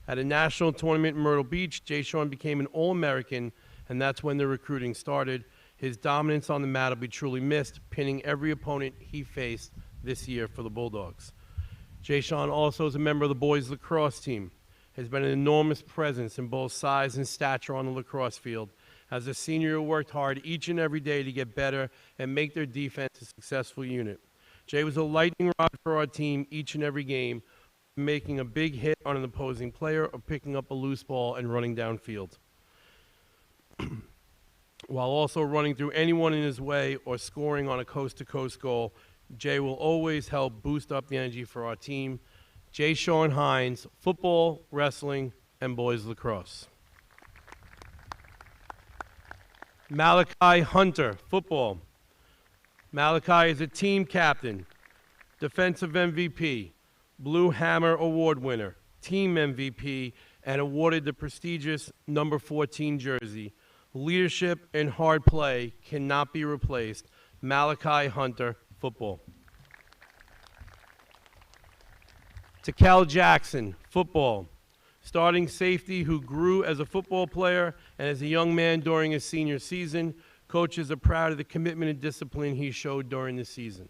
At a national tournament in Myrtle Beach, Jay Sean became an All-American, and that's when the recruiting started. His dominance on the mat will be truly missed, pinning every opponent he faced this year for the Bulldogs. Jay Sean also is a member of the boys lacrosse team. Has been an enormous presence in both size and stature on the lacrosse field. As a senior, he worked hard each and every day to get better and make their defense a successful unit. Jay was a lightning rod for our team each and every game, making a big hit on an opposing player or picking up a loose ball and running downfield, while also running through anyone in his way or scoring on a coast-to-coast goal. Jay will always help boost up the energy for our team. Jay Sean Hines, football, wrestling, and boys lacrosse. Malachi Hunter, football. Malachi is a team captain, defensive MVP, Blue Hammer Award winner, team MVP, and awarded the prestigious number 14 jersey. Leadership and hard play cannot be replaced. Malachi Hunter, football. Takal Jackson, football. Starting safety who grew as a football player and as a young man during his senior season. Coaches are proud of the commitment and discipline he showed during the season.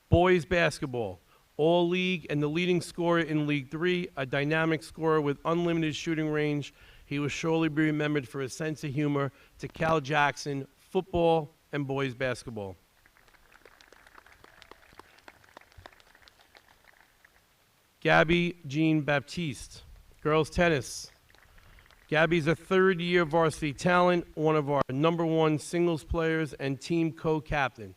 Boys basketball, All-League and the leading scorer in League 3, a dynamic scorer with unlimited shooting range. He will surely be remembered for his sense of humor. Takal Jackson, football and boys basketball. Gabby Jean Baptiste, girls tennis. Gabby's a third-year varsity talent, one of our #1 singles players and team co-captain.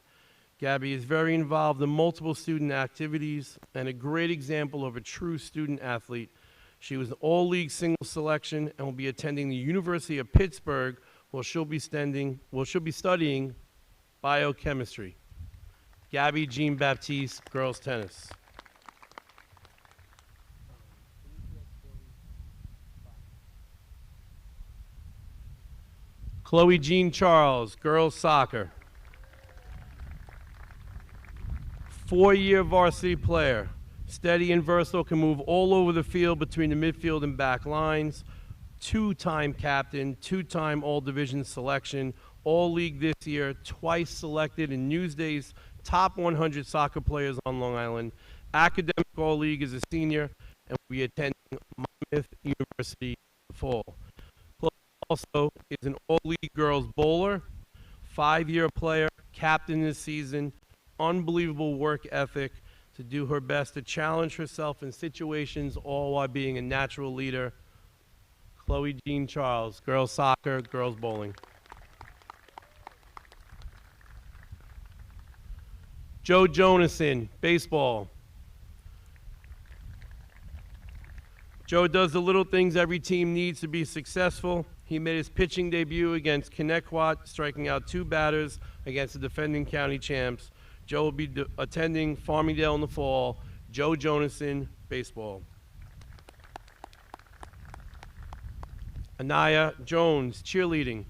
Gabby is very involved in multiple student activities and a great example of a true student athlete. She was an all-league singles selection and will be attending the University of Pittsburgh, where she'll be studying biochemistry. Gabby Jean Baptiste, girls tennis. Chloe Jean Charles, girls soccer. 4-year varsity player. Steady and versatile, can move all over the field between the midfield and back lines. 2-time captain, 2-time all-division selection, all-league this year, twice selected in Newsday's top 100 soccer players on Long Island. Academic all-league as a senior, and will be attending Monmouth University in the fall. Also is an all-league girls bowler, 5-year player, captain this season, unbelievable work ethic to do her best to challenge herself in situations, all while being a natural leader. Chloe Jean Charles, girls soccer, girls bowling. Joe Jonason, baseball. Joe does the little things every team needs to be successful. He made his pitching debut against Connecticut, striking out 2 batters against the defending county champs. Joe will be attending Farmingdale in the fall. Joe Jonason, baseball. Anaya Jones, cheerleading.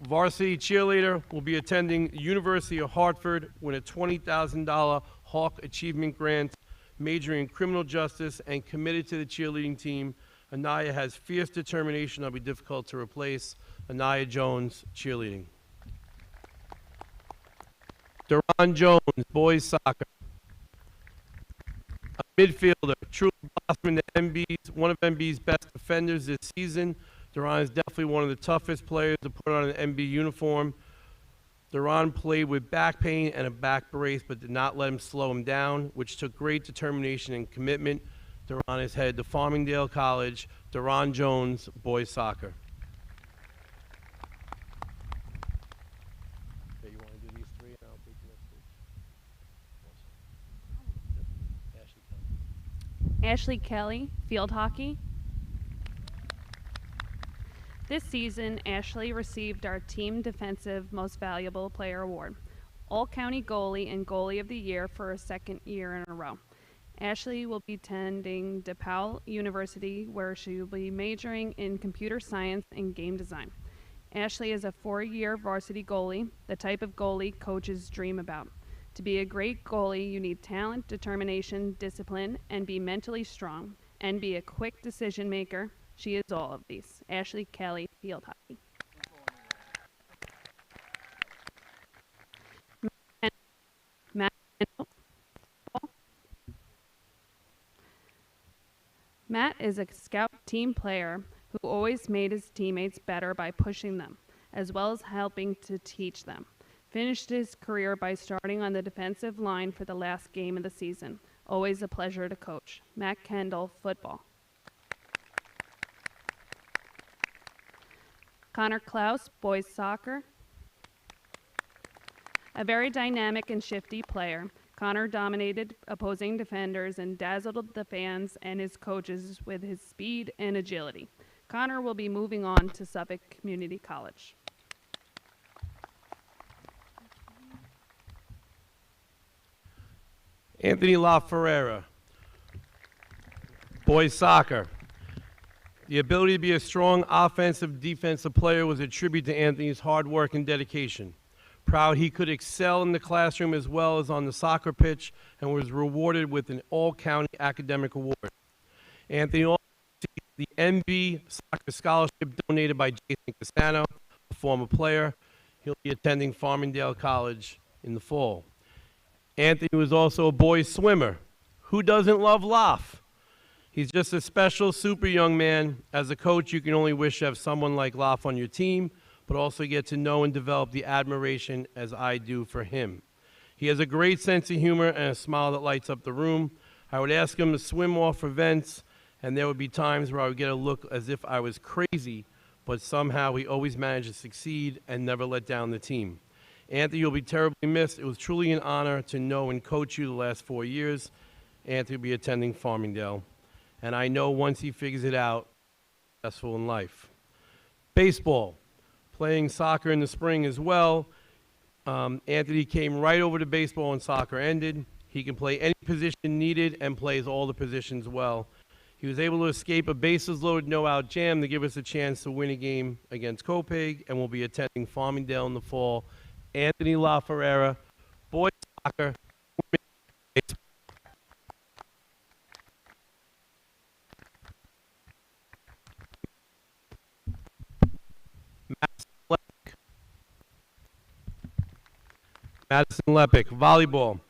Varsity cheerleader will be attending University of Hartford with a $20,000 Hawk Achievement Grant, majoring in criminal justice and committed to the cheerleading team. Anaya has fierce determination that'll be difficult to replace. Anaya Jones, cheerleading. Duran Jones, boys soccer. A midfielder, truly blossoming the MB's, one of MB's best defenders this season. Duran is definitely one of the toughest players to put on an MB uniform. Duran played with back pain and a back brace, but did not let him slow him down, which took great determination and commitment. Duran is headed to Farmingdale College. Duran Jones, boys soccer. Okay, you want to do these 3 and I'll take the next 3? Ashley Kelly. Ashley Kelly, field hockey. This season, Ashley received our Team Defensive Most Valuable Player Award, All-County Goalie and Goalie of the Year for a 2nd year in a row. Ashley will be attending DePaul University, where she will be majoring in computer science and game design. Ashley is a 4-year varsity goalie, the type of goalie coaches dream about. To be a great goalie, you need talent, determination, discipline, and be mentally strong, and be a quick decision maker. She is all of these. Ashley Kelly, field hockey. Matt is a scout team player who always made his teammates better by pushing them, as well as helping to teach them. Finished his career by starting on the defensive line for the last game of the season. Always a pleasure to coach. Matt Kendall, football. Connor Klaus, boys soccer. A very dynamic and shifty player, Connor dominated opposing defenders and dazzled the fans and his coaches with his speed and agility. Connor will be moving on to Suffolk Community College. Anthony La Ferreira, boys soccer. The ability to be a strong offensive, defensive player was a tribute to Anthony's hard work and dedication. Proud he could excel in the classroom as well as on the soccer pitch and was rewarded with an all-county academic award. Anthony also received the MB Soccer Scholarship donated by Jason Castano, a former player. He'll be attending Farmingdale College in the fall. Anthony was also a boys swimmer. Who doesn't love Laf? He's just a special, super young man. As a coach, you can only wish to have someone like Laf on your team, but also get to know and develop the admiration as I do for him. He has a great sense of humor and a smile that lights up the room. I would ask him to swim off for vents, and there would be times where I would get a look as if I was crazy, but somehow he always managed to succeed and never let down the team. Anthony, you'll be terribly missed. It was truly an honor to know and coach you the last 4 years. Anthony will be attending Farmingdale. And I know once he figures it out, he's successful in life. Baseball, playing soccer in the spring as well. Anthony came right over to baseball when soccer ended. He can play any position needed and plays all the positions well. He was able to escape a bases loaded no-out jam to give us a chance to win a game against Copeg, and will be attending Farmingdale in the fall. Anthony La Ferreira, boys soccer, women's baseball. Madison Lepic, volleyball.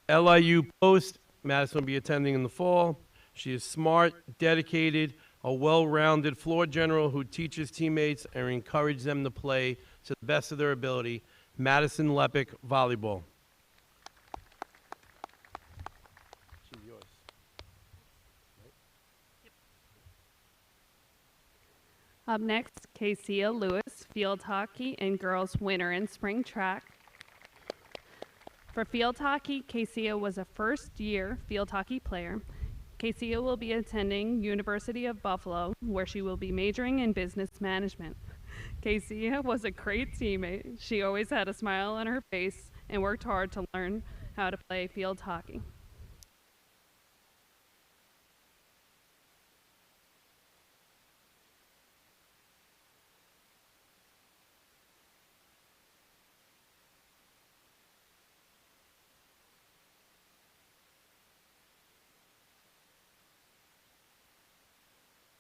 LIU Post, Madison will be attending in the fall. She is smart, dedicated, a well-rounded floor general who teaches teammates and encourages them to play to the best of their ability. Madison Lepic, volleyball. She's yours. Up next, Casey Lewis, field hockey and girls winner in spring track. For field hockey, Casey was a first-year field hockey player. Casey will be attending University of Buffalo, where she will be majoring in business management. Casey was a great teammate. She always had a smile on her face and worked hard to learn how to play field hockey.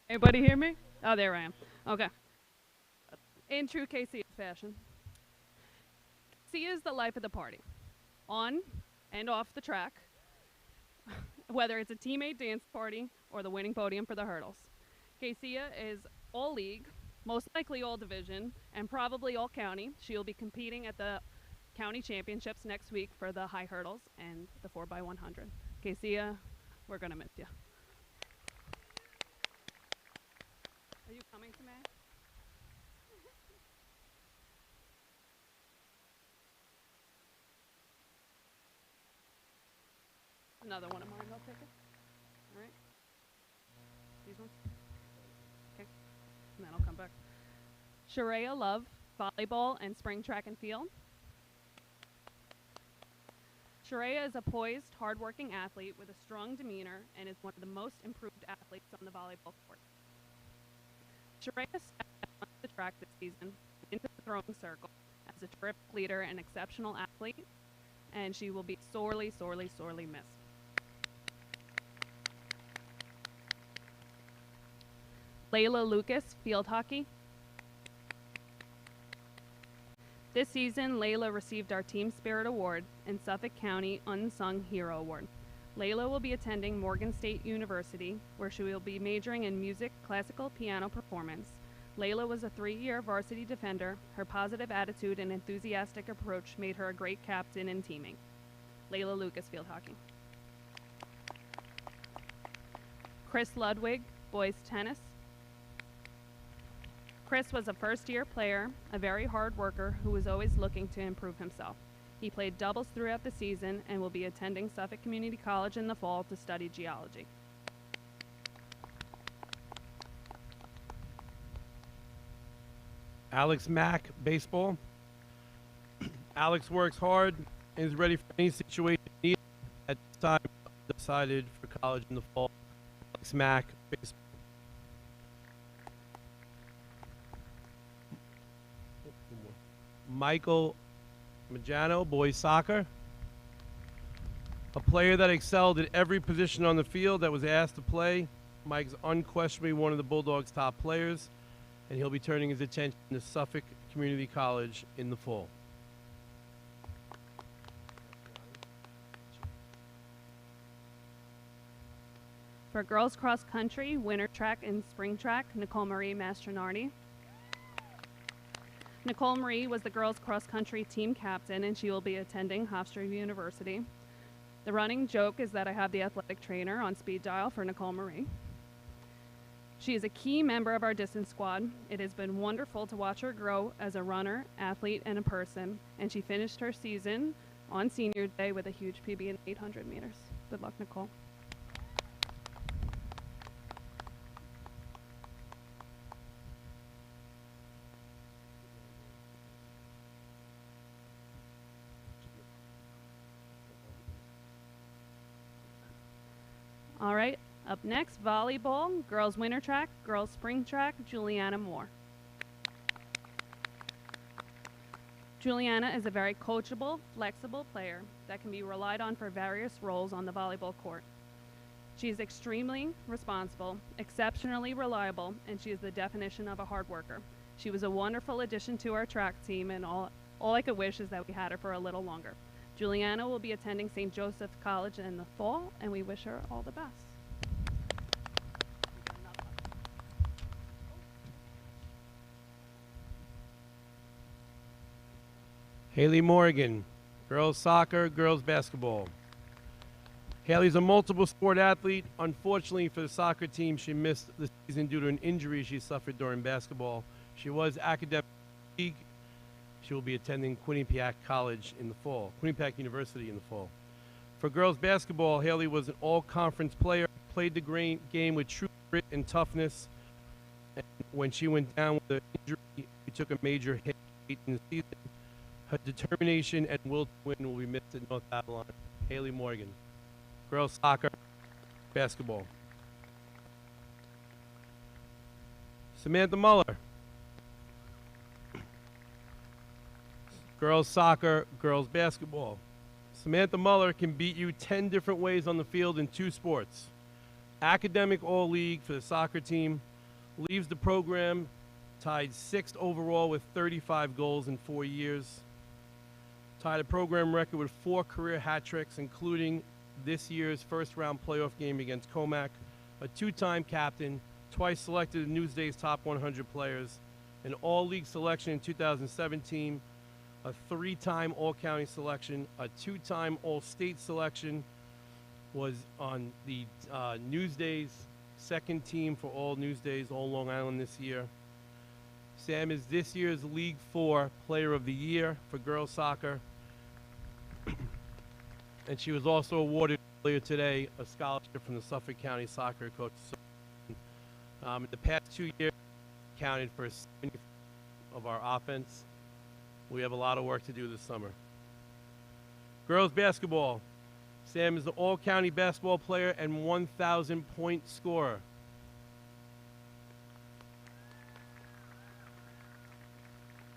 Anybody hear me? Oh, there I am. Okay. In true Casey fashion, Casey is the life of the party, on and off the track, whether it's a teammate dance party or the winning podium for the hurdles. Casey is all league, most likely all division, and probably all county. She'll be competing at the county championships next week for the high hurdles and the 4x100. Casey, we're going to miss you. Are you coming to me? Another one of mine, I'll take it. All right. These ones? Okay. And then I'll come back. Sharia Love, volleyball and spring track and field. Sharia is a poised, hardworking athlete with a strong demeanor and is one of the most improved athletes on the volleyball court. Sharia stepped onto the track this season into the throwing circle as a terrific leader and exceptional athlete, and she will be sorely, sorely, sorely missed. Layla Lucas, field hockey. This season, Layla received our Team Spirit Award and Suffolk County Unsung Hero Award. Layla will be attending Morgan State University, where she will be majoring in music, classical piano performance. Layla was a 3-year varsity defender. Her positive attitude and enthusiastic approach made her a great captain and teammate. Layla Lucas, field hockey. Chris Ludwig, boys tennis. Chris was a first-year player, a very hard worker who was always looking to improve himself. He played doubles throughout the season and will be attending Suffolk Community College in the fall to study geology. Alex Mack, baseball. Alex works hard and is ready for any situation needed. At this time, decided for college in the fall. Alex Mack, baseball. Michael Majano, boys soccer. A player that excelled at every position on the field that was asked to play. Mike's unquestionably one of the Bulldogs' top players, and he'll be turning his attention to Suffolk Community College in the fall. For girls cross country, winter track and spring track, Nicole Marie Mastronardi. Nicole Marie was the girls cross country team captain, and she will be attending Hofstra University. The running joke is that I have the athletic trainer on speed dial for Nicole Marie. She is a key member of our distance squad. It has been wonderful to watch her grow as a runner, athlete, and a person, and she finished her season on senior day with a huge PB in 800 meters. Good luck, Nicole. All right, up next, volleyball, girls winter track, girls spring track, Juliana Moore. Juliana is a very coachable, flexible player that can be relied on for various roles on the volleyball court. She is extremely responsible, exceptionally reliable, and she is the definition of a hard worker. She was a wonderful addition to our track team, and all I could wish is that we had her for a little longer. Juliana will be attending St. Joseph College in the fall, and we wish her all the best. Haley Morgan, girls soccer, girls basketball. Haley's a multiple sport athlete. Unfortunately for the soccer team, she missed the season due to an injury she suffered during basketball. She was academic. She will be attending Quinnipiac College in the fall, Quinnipiac University in the fall. For girls basketball, Haley was an all-conference player, played the game with true grit and toughness. And when she went down with an injury, she took a major hit late in the season. Her determination and will to win will be missed at North Avalon. Haley Morgan. Girls soccer, basketball. Samantha Muller. Girls soccer, girls basketball. Samantha Muller can beat you 10 different ways on the field in 2 sports. Academic All-League for the soccer team, leaves the program tied 6th overall with 35 goals in 4 years. Tied a program record with 4 career hat tricks, including this year's first-round playoff game against Comac. A 2-time captain, twice selected in Newsday's top 100 players, an all-league selection in 2017, a 3-time all-county selection, a 2-time all-state selection, was on the Newsday's second team for all Newsdays, all Long Island this year. Sam is this year's League 4 Player of the Year for girls soccer. And she was also awarded earlier today a scholarship from the Suffolk County Soccer Coach Association. In the past 2 years, counted for 70% of our offense. We have a lot of work to do this summer. Girls basketball. Sam is the all-county basketball player and 1,000-point scorer.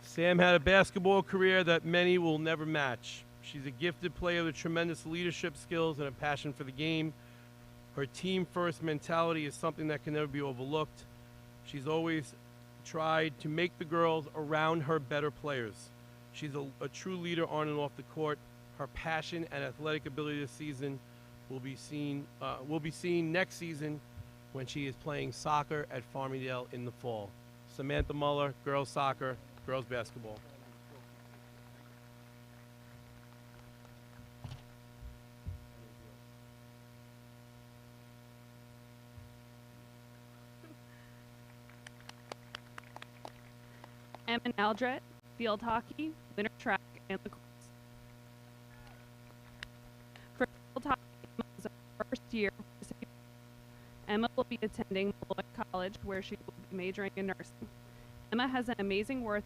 Sam had a basketball career that many will never match. She's a gifted player with tremendous leadership skills and a passion for the game. Her team-first mentality is something that can never be overlooked. She's always tried to make the girls around her better players. She's a true leader on and off the court. Her passion and athletic ability this season will be seen next season when she is playing soccer at Farmingdale in the fall. Samantha Muller, girls soccer, girls basketball. Emma Aldrett, field hockey, winter track, and lacrosse. For field hockey, Emma was her first year. Emma will be attending Malloy College, where she will be majoring in nursing. Emma has an amazing work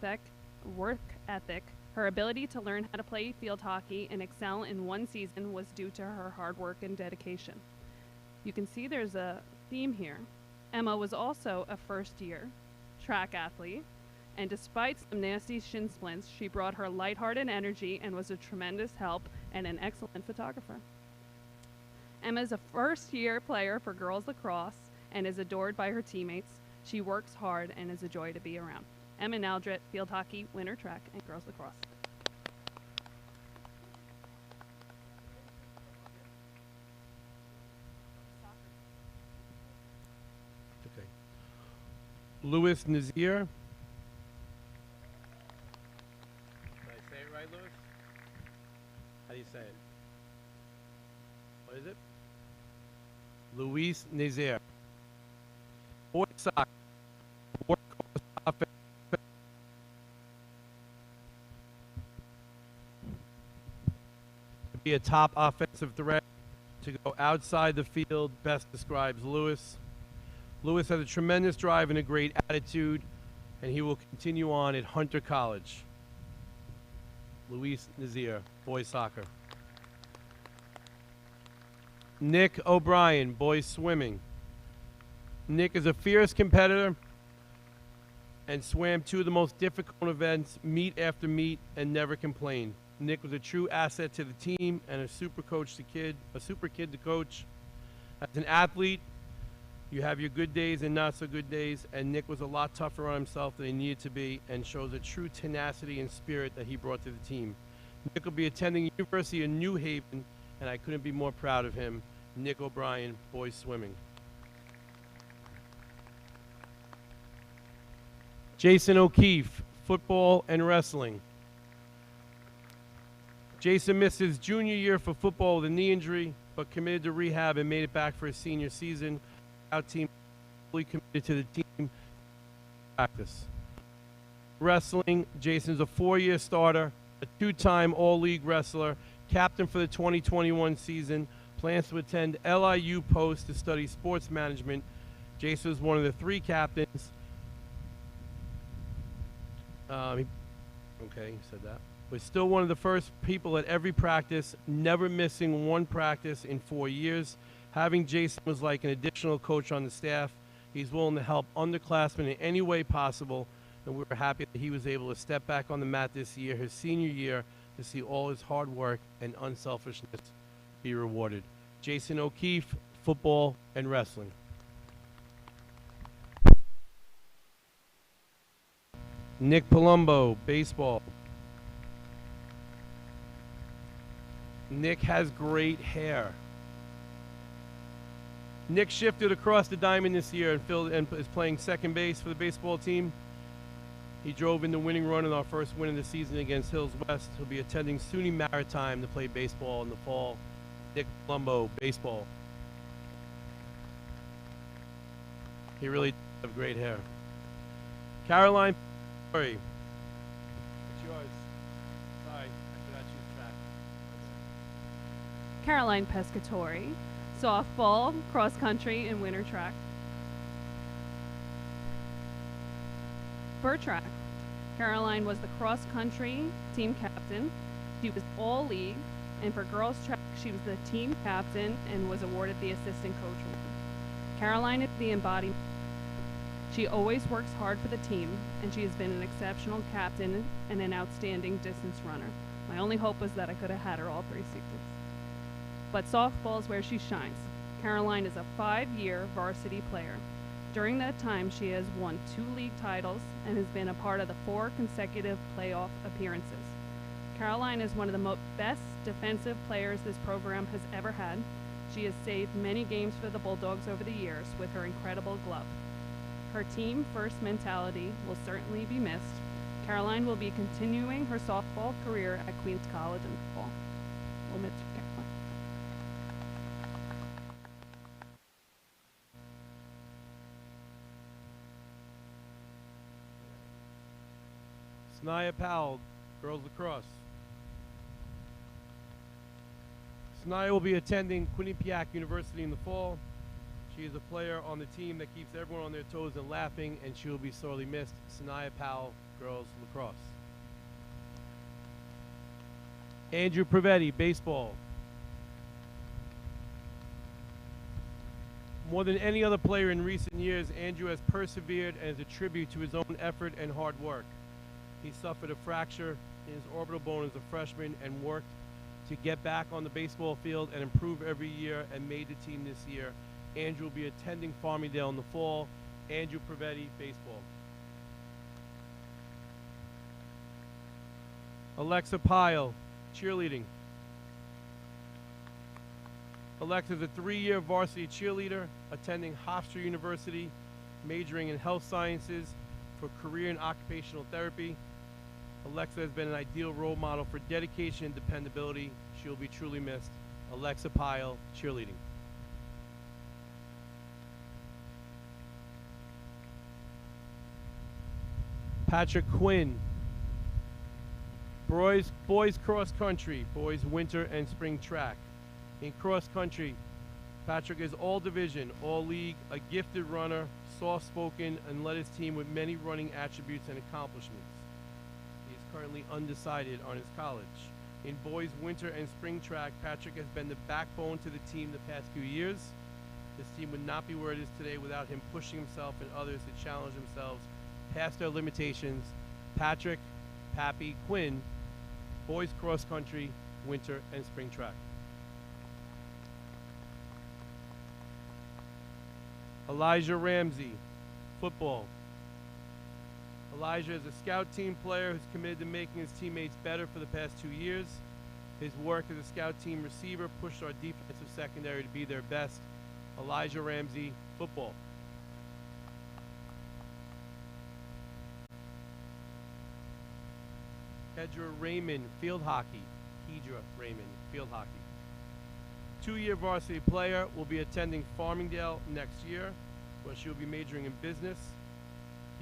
ethic. Her ability to learn how to play field hockey and excel in one season was due to her hard work and dedication. You can see there's a theme here. Emma was also a first-year track athlete, and despite some nasty shin splints, she brought her lighthearted energy and was a tremendous help and an excellent photographer. Emma is a first-year player for girls lacrosse and is adored by her teammates. She works hard and is a joy to be around. Emma Aldrett, field hockey, winter track, and girls lacrosse. Okay. Louis Nazir. Did I say it right, Louis? How do you say it? What is it? Luis Nazir. Boys soccer. Workhorse offense. To be a top offensive threat, to go outside the field, best describes Lewis. Lewis has a tremendous drive and a great attitude, and he will continue on at Hunter College. Luis Nazir, boys soccer. Nick O'Brien, boys swimming. Nick is a fierce competitor and swam 2 of the most difficult events, meet after meet, and never complained. Nick was a true asset to the team and a super kid to coach. As an athlete, you have your good days and not so good days, and Nick was a lot tougher on himself than he needed to be and shows a true tenacity and spirit that he brought to the team. Nick will be attending University of New Haven, and I couldn't be more proud of him. Nick O'Brien, boys swimming. Jason O'Keefe, football and wrestling. Jason missed his junior year for football with a knee injury, but committed to rehab and made it back for his senior season. Our team fully committed to the team practice. Wrestling, Jason's a 4-year starter, a 2-time All-League wrestler, captain for the 2021 season, plans to attend LIU Post to study sports management. Jason is one of the 3 captains. Okay, you said that. Was still one of the first people at every practice, never missing one practice in 4 years. Having Jason was like an additional coach on the staff. He's willing to help underclassmen in any way possible, and we were happy that he was able to step back on the mat this year, his senior year, to see all his hard work and unselfishness be rewarded. Jason O'Keefe, football and wrestling. Nick Palumbo, baseball. Nick has great hair. Nick shifted across the diamond this year and is playing second base for the baseball team. He drove in the winning run in our first win of the season against Hills West. He'll be attending SUNY Maritime to play baseball in the fall. Nick Palumbo, baseball. He really does have great hair. Caroline Pescatori. It's yours. Sorry, I forgot you track. Caroline Pescatori, softball, cross country, and winter track. For track, Caroline was the cross country team captain. She was all league, and for girls track, she was the team captain and was awarded the assistant coach award. Caroline is the embodiment. She always works hard for the team, and she has been an exceptional captain and an outstanding distance runner. My only hope was that I could have had her all 3 seasons. But softball is where she shines. Caroline is a 5-year varsity player. During that time, she has won 2 league titles and has been a part of the 4 consecutive playoff appearances. Caroline is one of the best defensive players this program has ever had. She has saved many games for the Bulldogs over the years with her incredible glove. Her team-first mentality will certainly be missed. Caroline will be continuing her softball career at Queens College in the fall. We'll miss you, Caroline. Sanaya Powell, girls lacrosse. Sanaya will be attending Quinnipiac University in the fall. She is a player on the team that keeps everyone on their toes and laughing, and she will be sorely missed. Sanaya Powell, girls lacrosse. Andrew Privetti, baseball. More than any other player in recent years, Andrew has persevered and is a tribute to his own effort and hard work. He suffered a fracture in his orbital bone as a freshman and worked to get back on the baseball field and improve every year and made the team this year. Andrew will be attending Farmingdale in the fall. Andrew Privetti, baseball. Alexa Pyle, cheerleading. Alexa is a 3-year varsity cheerleader attending Hofstra University, majoring in health sciences for career and occupational therapy. Alexa has been an ideal role model for dedication and dependability. She will be truly missed. Alexa Pyle, cheerleading. Patrick Quinn, boys cross country, boys winter and spring track. In cross country, Patrick is all division, all league, a gifted runner, soft-spoken, and led his team with many running attributes and accomplishments. He is currently undecided on his college. In boys winter and spring track, Patrick has been the backbone to the team the past few years. This team would not be where it is today without him pushing himself and others to challenge themselves past their limitations. Patrick, Pappy, Quinn, boys cross country, winter and spring track. Elijah Ramsey, football. Elijah is a scout team player who's committed to making his teammates better for the past 2 years. His work as a scout team receiver pushed our defensive secondary to be their best. Elijah Ramsey, football. Kedra Raymond, field hockey. Kedra Raymond, field hockey. 2-year varsity player, will be attending Farmingdale next year, where she will be majoring in business.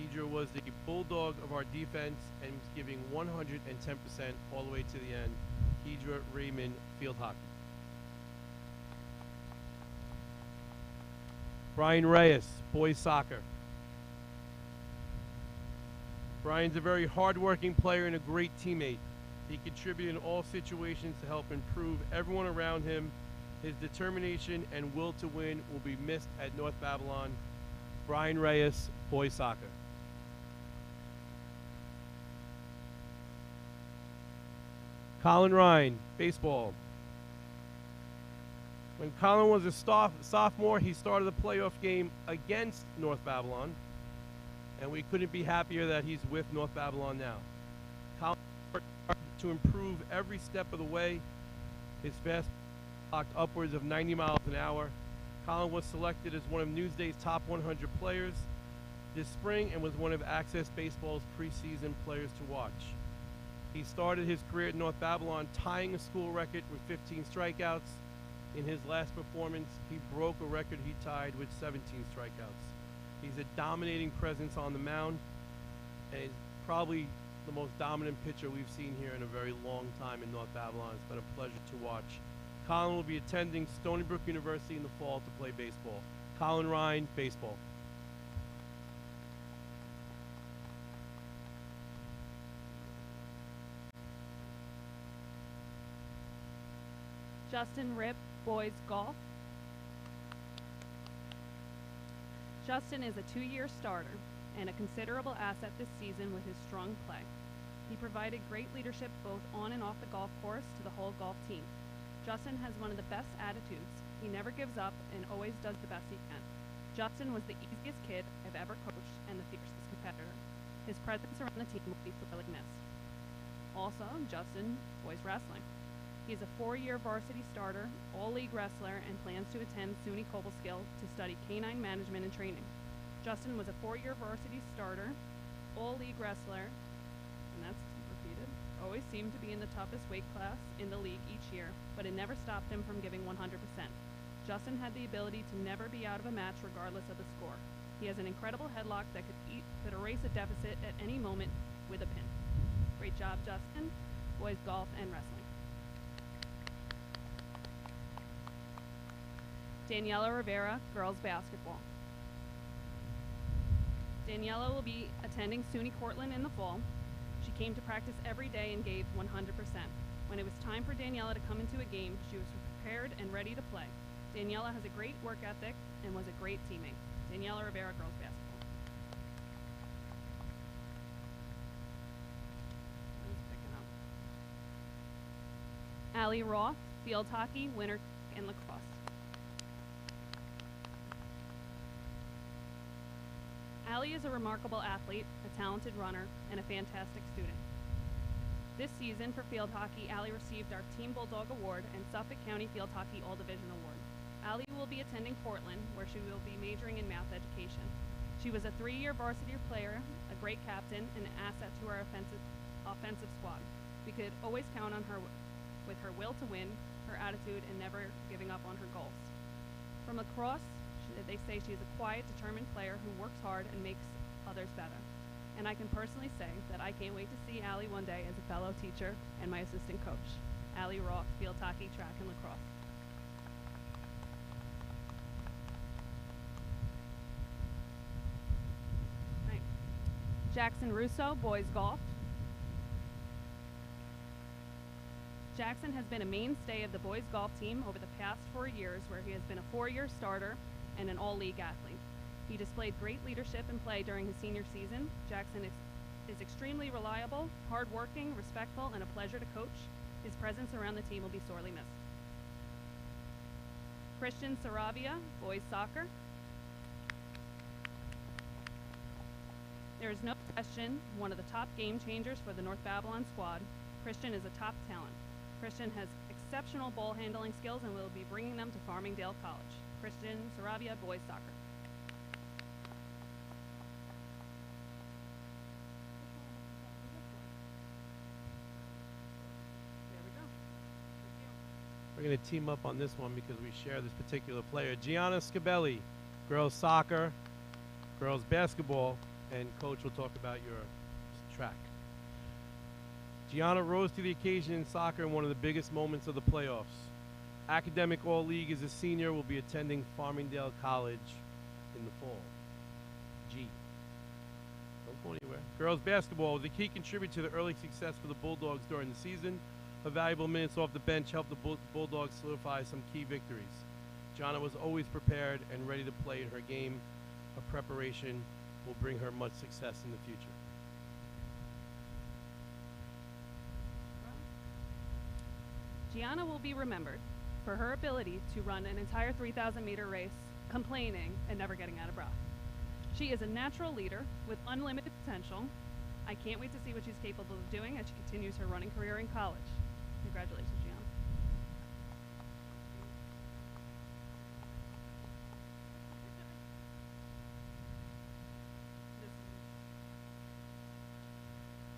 Kedra was the bulldog of our defense and giving 110% all the way to the end. Kedra Raymond, field hockey. Brian Reyes, boys soccer. Brian's a very hardworking player and a great teammate. He contributed in all situations to help improve everyone around him. His determination and will to win will be missed at North Babylon. Brian Reyes, boys soccer. Colin Ryan, baseball. When Colin was a sophomore, he started a playoff game against North Babylon, and we couldn't be happier that he's with North Babylon now. Colin worked hard to improve every step of the way. His fast clocked upwards of 90 miles an hour. Colin was selected as one of Newsday's top 100 players this spring and was one of Access Baseball's preseason players to watch. He started his career at North Babylon, tying a school record with 15 strikeouts. In his last performance, he broke a record he tied with 17 strikeouts. He's a dominating presence on the mound, and probably the most dominant pitcher we've seen here in a very long time in North Babylon. It's been a pleasure to watch. Colin will be attending Stony Brook University in the fall to play baseball. Colin Ryan, baseball. Justin Ripp, boys golf. Justin is a 2-year starter and a considerable asset this season with his strong play. He provided great leadership both on and off the golf course to the whole golf team. Justin has one of the best attitudes. He never gives up and always does the best he can. Justin was the easiest kid I've ever coached and the fiercest competitor. His presence around the team will be sorely missed. Also, Justin, boys wrestling. He is a 4-year varsity starter, all-league wrestler, and plans to attend SUNY Cobleskill to study canine management and training. Justin was a 4-year varsity starter, all-league wrestler, and that's repeated, always seemed to be in the toughest weight class in the league each year, but it never stopped him from giving 100%. Justin had the ability to never be out of a match regardless of the score. He has an incredible headlock that could erase a deficit at any moment with a pin. Great job, Justin. Boys golf and wrestling. Daniela Rivera, girls basketball. Daniela will be attending SUNY Cortland in the fall. She came to practice every day and gave 100%. When it was time for Daniela to come into a game, she was prepared and ready to play. Daniela has a great work ethic and was a great teammate. Daniela Rivera, girls basketball. Who's picking up? Allie Roth, field hockey, winter and lacrosse. Allie is a remarkable athlete, a talented runner, and a fantastic student. This season for field hockey, Allie received our Team Bulldog Award and Suffolk County Field Hockey All-Division Award. Allie will be attending Portland, where she will be majoring in math education. She was a 3-year varsity player, a great captain, and an asset to our offensive squad. We could always count on her with her will to win, her attitude, and never giving up on her goals. From lacrosse, they say she is a quiet, determined player who works hard and makes others better. And I can personally say that I can't wait to see Allie one day as a fellow teacher and my assistant coach. Allie Roth, field hockey, track, and lacrosse. Right. Jackson Russo, boys golf. Jackson has been a mainstay of the boys golf team over the past 4 years, where he has been a 4-year starter and an all-league athlete. He displayed great leadership and play during his senior season. Jackson is extremely reliable, hardworking, respectful, and a pleasure to coach. His presence around the team will be sorely missed. Christian Saravia, boys soccer. There is no question, one of the top game changers for the North Babylon squad. Christian is a top talent. Christian has exceptional ball handling skills and will be bringing them to Farmingdale College. Christian Saravia, boys soccer. There we go. We're going to team up on this one because we share this particular player. Gianna Scabelli, girls soccer, girls basketball, and Coach will talk about your track. Gianna rose to the occasion in soccer in one of the biggest moments of the playoffs. Academic All-League as a senior, will be attending Farmingdale College in the fall. G. Don't go anywhere. Girls basketball was a key contributor to the early success for the Bulldogs during the season. Her valuable minutes off the bench helped the Bulldogs solidify some key victories. Gianna was always prepared and ready to play in her game. Her preparation will bring her much success in the future. Gianna will be remembered for her ability to run an entire 3,000-meter race, complaining and never getting out of breath. She is a natural leader with unlimited potential. I can't wait to see what she's capable of doing as she continues her running career in college. Congratulations, Gianna.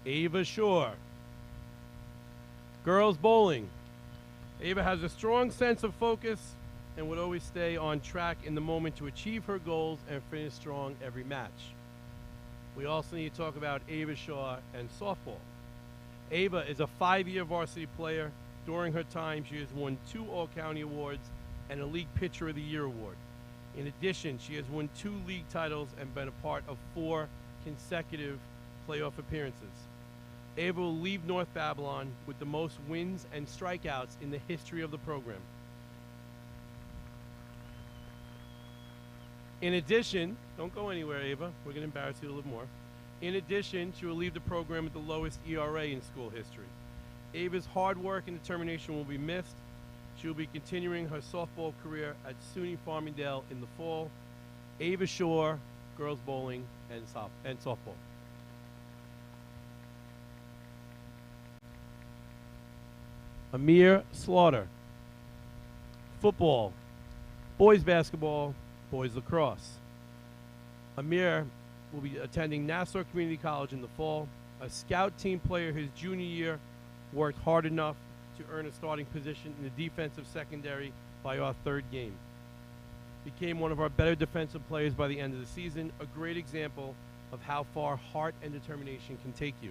Ava Shore. Girls bowling. Ava has a strong sense of focus and would always stay on track in the moment to achieve her goals and finish strong every match. We also need to talk about Ava Shaw and softball. Ava is a 5-year varsity player. During her time, she has won 2 All-County awards and a League Pitcher of the Year award. In addition, she has won 2 league titles and been a part of 4 consecutive playoff appearances. Ava will leave North Babylon with the most wins and strikeouts in the history of the program. In addition, don't go anywhere, Ava. We're going to embarrass you a little more. In addition, she will leave the program with the lowest ERA in school history. Ava's hard work and determination will be missed. She will be continuing her softball career at SUNY Farmingdale in the fall. Ava Shore, girls bowling and softball. Amir Slaughter. Football, boys basketball, boys lacrosse. Amir will be attending Nassau Community College in the fall. A scout team player his junior year, worked hard enough to earn a starting position in the defensive secondary by our 3rd game. Became one of our better defensive players by the end of the season, a great example of how far heart and determination can take you.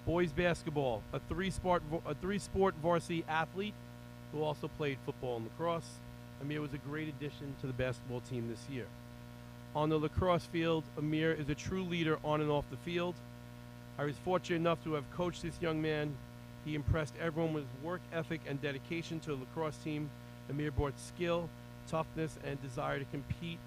Boys basketball, a three-sport varsity athlete who also played football and lacrosse. Amir was a great addition to the basketball team this year. On the lacrosse field, Amir is a true leader on and off the field. I was fortunate enough to have coached this young man. He impressed everyone with his work ethic and dedication to the lacrosse team. Amir brought skill, toughness, and desire to compete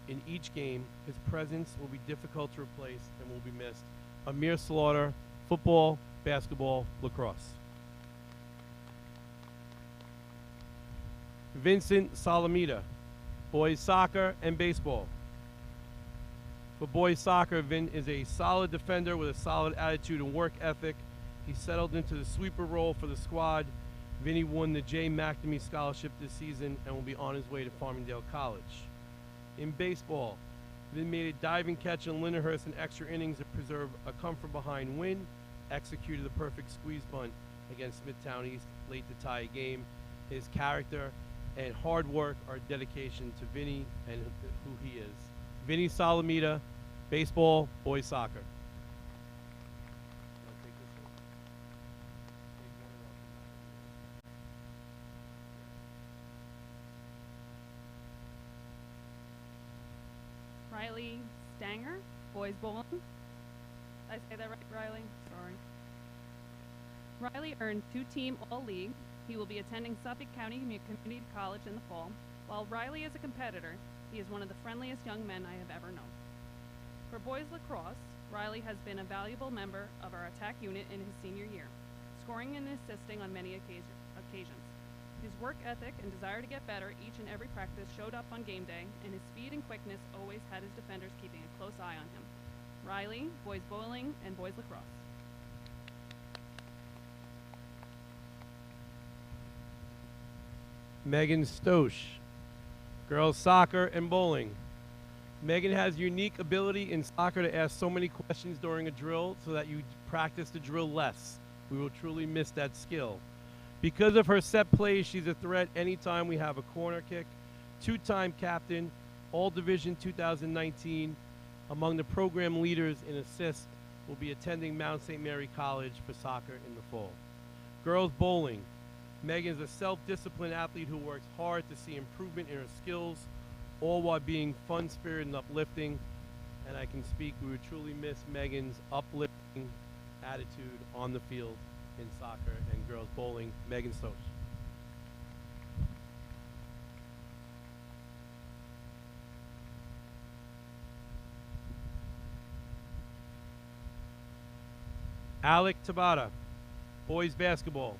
in each game. His presence will be difficult to replace and will be missed. Amir Slaughter, football, basketball, lacrosse. Vincent Salamita, boys soccer and baseball. For boys soccer, Vin is a solid defender with a solid attitude and work ethic. He settled into the sweeper role for the squad. Vinny won the J. McNamee Scholarship this season and will be on his way to Farmingdale College. In baseball, Vin made a diving catch in Lindenhurst in extra innings to preserve a come-from-behind win, executed the perfect squeeze bunt against Smithtown East late to tie a game. His character and hard work are dedication to Vinny and who he is. Vinny Salamita, baseball, boys soccer. Riley Stanger, boys bowling. Did I say that right, Riley? Sorry. Riley earned 2-team All-League. He will be attending Suffolk County Community College in the fall. While Riley is a competitor, he is one of the friendliest young men I have ever known. For boys lacrosse, Riley has been a valuable member of our attack unit in his senior year, scoring and assisting on many occasions. His work ethic and desire to get better each and every practice showed up on game day, and his speed and quickness always had his defenders keeping a close eye on him. Riley, boys bowling, and boys lacrosse. Megan Stosh, girls soccer and bowling. Megan has unique ability in soccer to ask so many questions during a drill so that you practice the drill less. We will truly miss that skill. Because of her set plays, she's a threat anytime we have a corner kick. 2-time captain, All Division 2019, Among the program leaders in assist will be attending Mount St. Mary College for soccer in the fall. Girls bowling. Megan is a self-disciplined athlete who works hard to see improvement in her skills, all while being fun-spirited and uplifting. And I can speak, we would truly miss Megan's uplifting attitude on the field in soccer and girls bowling. Megan Stosh. Alec Tabata, boys basketball.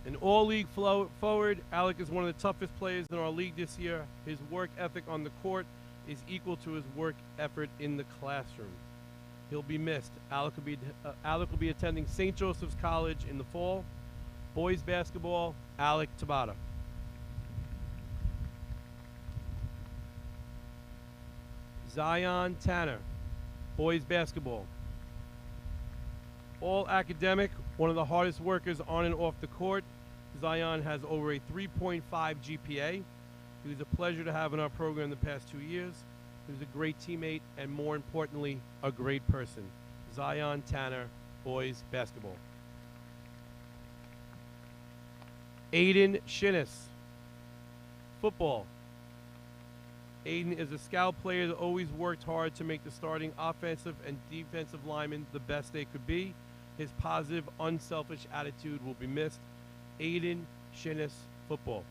An all-league forward, Alec is one of the toughest players in our league this year. His work ethic on the court is equal to his work effort in the classroom. He'll be missed. Alec will be attending St. Joseph's College in the fall. Boys basketball, Alec Tabata. Zion Tanner, boys basketball. All academic, one of the hardest workers on and off the court. Zion has over a 3.5 GPA. He was a pleasure to have in our program the past 2 years. He was a great teammate and, more importantly, a great person. Zion Tanner, boys basketball. Aiden Shinnis, football. Aiden is a scout player that always worked hard to make the starting offensive and defensive linemen the best they could be. His positive, unselfish attitude will be missed. Aiden Shinnis, football.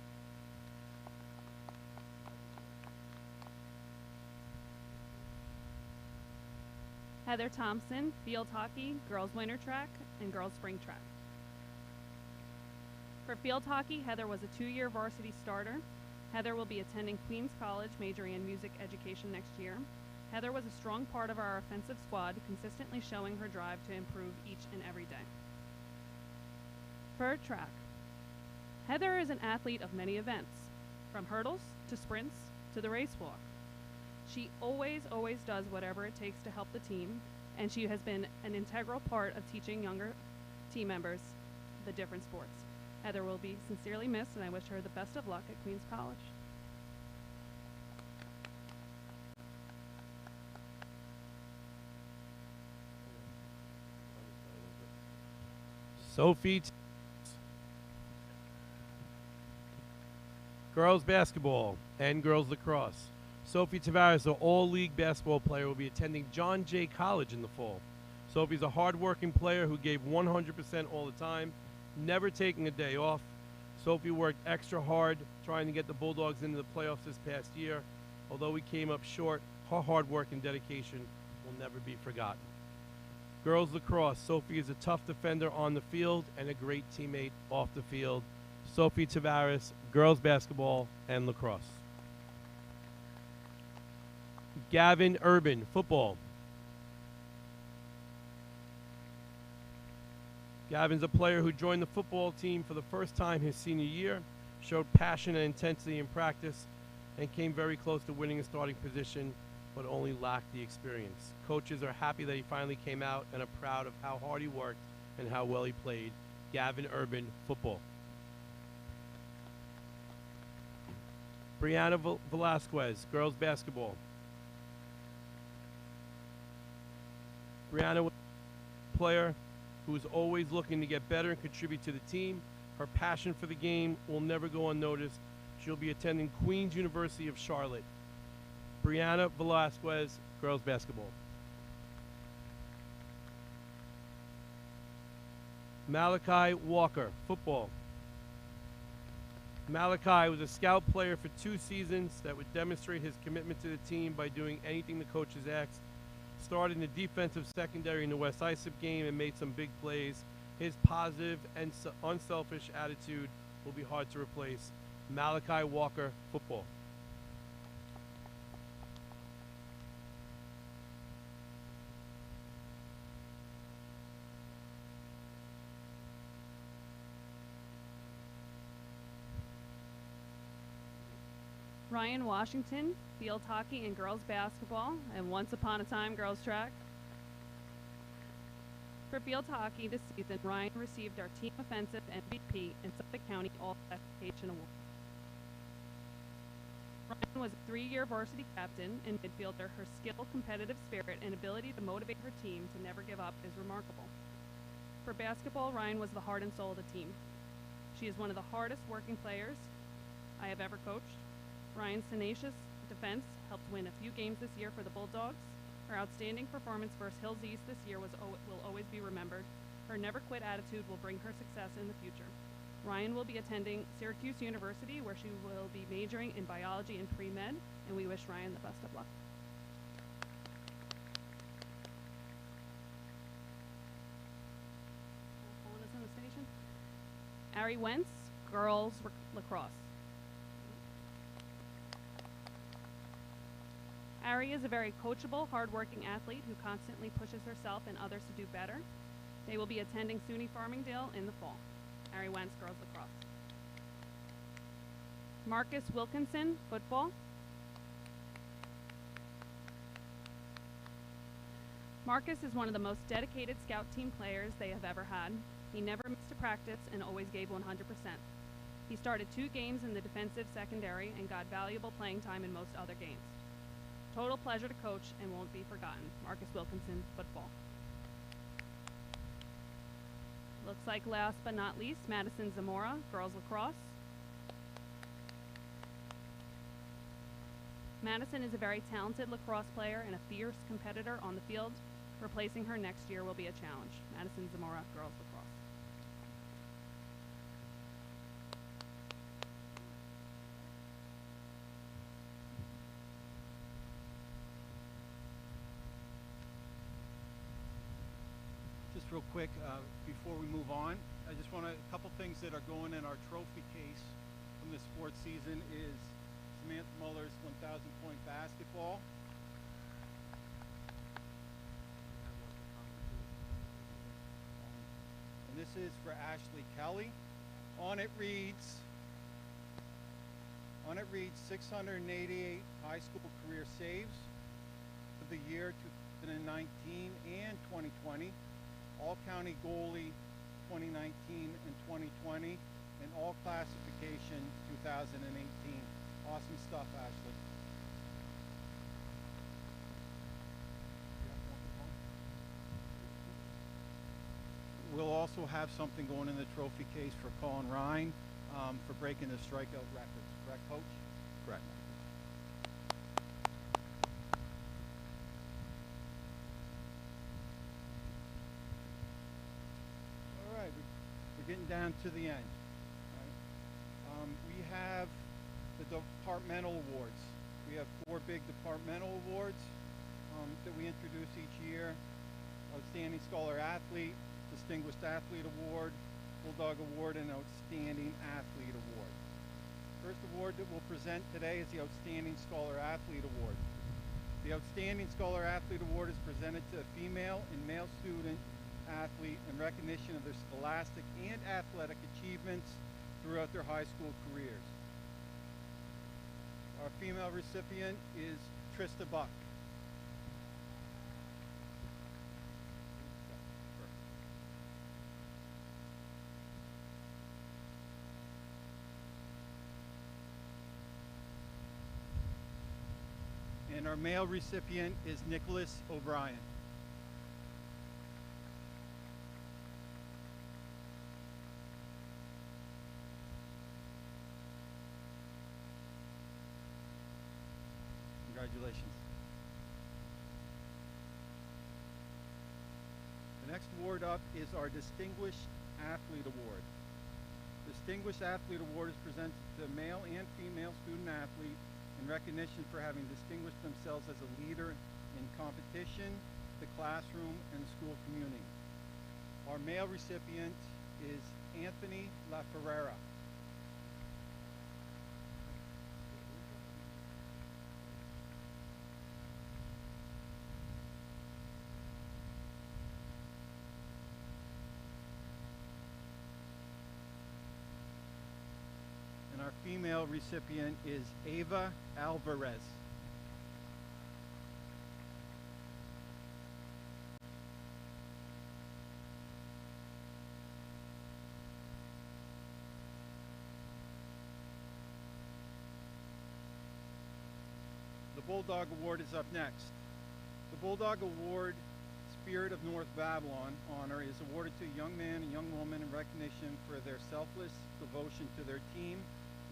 Heather Thompson, field hockey, girls winter track, and girls spring track. For field hockey, Heather was a 2-year varsity starter. Heather will be attending Queens College, majoring in music education next year. Heather was a strong part of our offensive squad, consistently showing her drive to improve each and every day. For track, Heather is an athlete of many events, from hurdles to sprints to the race walk. She always does whatever it takes to help the team, and she has been an integral part of teaching younger team members the different sports. Heather will be sincerely missed, and I wish her the best of luck at Queens College. Sophie, girls basketball and girls lacrosse. Sophie Tavares, an all-league basketball player, will be attending John Jay College in the fall. Sophie's a hard-working player who gave 100% all the time, never taking a day off. Sophie worked extra hard trying to get the Bulldogs into the playoffs this past year. Although we came up short, her hard work and dedication will never be forgotten. Girls lacrosse, Sophie is a tough defender on the field and a great teammate off the field. Sophie Tavares, girls basketball and lacrosse. Gavin Urban, football. Gavin's a player who joined the football team for the first time his senior year, showed passion and intensity in practice, and came very close to winning a starting position, but only lacked the experience. Coaches are happy that he finally came out and are proud of how hard he worked and how well he played. Gavin Urban, football. Brianna Velasquez, girls basketball. Brianna was a player who is always looking to get better and contribute to the team. Her passion for the game will never go unnoticed. She'll be attending Queen's University of Charlotte. Brianna Velasquez, girls basketball. Malachi Walker, football. Malachi was a scout player for 2 seasons that would demonstrate his commitment to the team by doing anything the coaches asked. Started in the defensive secondary in the West Islip game and made some big plays. His positive and unselfish attitude will be hard to replace. Malachi Walker, football. Ryan Washington, field hockey and girls basketball, and once upon a time girls track. For field hockey this season, Ryan received our team offensive MVP and Suffolk County All-Classification Award. Ryan was a 3-year varsity captain and midfielder. Her skill, competitive spirit, and ability to motivate her team to never give up is remarkable. For basketball, Ryan was the heart and soul of the team. She is one of the hardest working players I have ever coached. Ryan's tenacious defense helped win a few games this year for the Bulldogs. Her outstanding performance versus Hills East this year will always be remembered. Her never quit attitude will bring her success in the future. Ryan will be attending Syracuse University, where she will be majoring in biology and pre-med, and we wish Ryan the best of luck. Pulling us in the station. Ari Wentz, girls lacrosse. Ari is a very coachable, hardworking athlete who constantly pushes herself and others to do better. They will be attending SUNY Farmingdale in the fall. Ari Wentz, girls lacrosse. Marcus Wilkinson, football. Marcus is one of the most dedicated scout team players they have ever had. He never missed a practice and always gave 100%. He started 2 games in the defensive secondary and got valuable playing time in most other games. Total pleasure to coach and won't be forgotten. Marcus Wilkinson, football. Looks like last but not least, Madison Zamora, girls lacrosse. Madison is a very talented lacrosse player and a fierce competitor on the field. Replacing her next year will be a challenge. Madison Zamora, girls lacrosse. Just real quick, before we move on, I just want a couple things that are going in our trophy case from this sports season is Samantha Muller's 1,000-point basketball. And this is for Ashley Kelly. On it reads 688 high school career saves for the year 2019 and 2020. All-county goalie 2019 and 2020, and all classification 2018. Awesome stuff, Ashley. We'll also have something going in the trophy case for Colin Ryan for breaking the strikeout records. Correct, Coach? Correct. All right, we're getting down to the end. All right. We have the departmental awards. We have 4 big departmental awards that we introduce each year. Outstanding Scholar Athlete, Distinguished Athlete Award, Bulldog Award, and Outstanding Athlete Award. First award that we'll present today is the Outstanding Scholar Athlete Award. The Outstanding Scholar Athlete Award is presented to a female and male student athlete in recognition of their scholastic and athletic achievements throughout their high school careers. Our female recipient is Trista Buck. And our male recipient is Nicholas O'Brien. Congratulations. The next award up is our Distinguished Athlete Award. Distinguished Athlete Award is presented to a male and female student athlete in recognition for having distinguished themselves as a leader in competition, the classroom, and the school community. Our male recipient is Anthony La Ferrera. And our female recipient is Ava Alvarez. Bulldog Award is up next. The Bulldog Award Spirit of North Babylon honor is awarded to a young man and young woman in recognition for their selfless devotion to their team,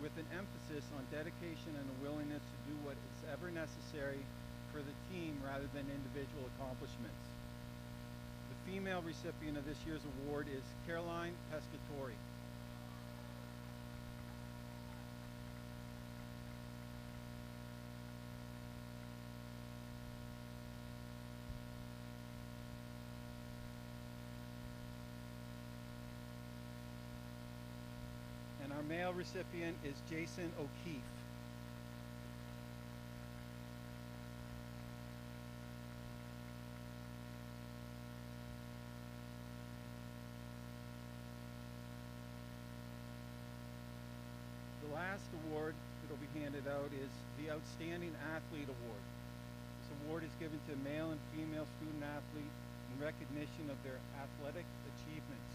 with an emphasis on dedication and a willingness to do what is ever necessary for the team rather than individual accomplishments. The female recipient of this year's award is Caroline Pescatori. And our male recipient is Jason O'Keefe. The last award that will be handed out is the Outstanding Athlete Award. This award is given to male and female student athlete in recognition of their athletic achievements.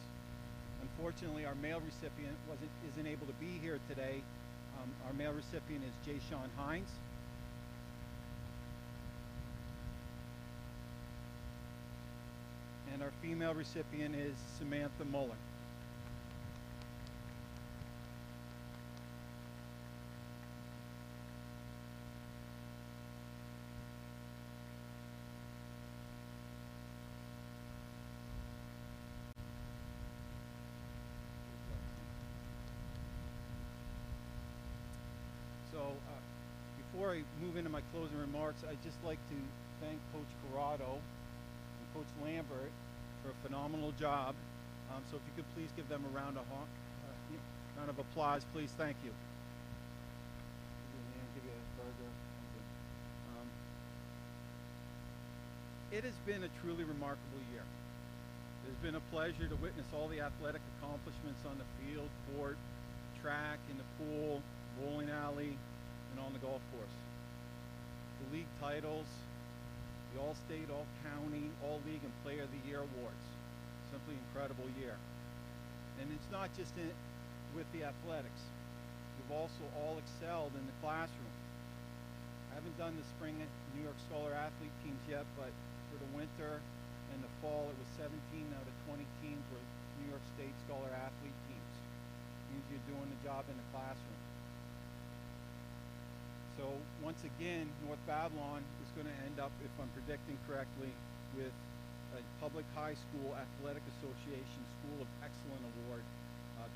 Unfortunately, our male recipient isn't able to be here today. Our male recipient is Jay Sean Hines. And our female recipient is Samantha Muller. So before I move into my closing remarks, I'd just like to thank Coach Corrado and Coach Lambert for a phenomenal job. So if you could please give them a round of applause, please. Thank you. Give you a burger. It has been a truly remarkable year. It has been a pleasure to witness all the athletic accomplishments on the field, court, track, in the pool, bowling alley, and on the golf course. The league titles, the All-State, All-County, All-League, and Player of the Year awards. Simply incredible year. And it's not just with the athletics. You've also all excelled in the classroom. I haven't done the spring New York Scholar Athlete teams yet, but for the winter and the fall, it was 17 out of 20 teams were New York State Scholar Athlete teams. It means you're doing the job in the classroom. So once again, North Babylon is going to end up, if I'm predicting correctly, with a Public High School Athletic Association School of Excellence Award,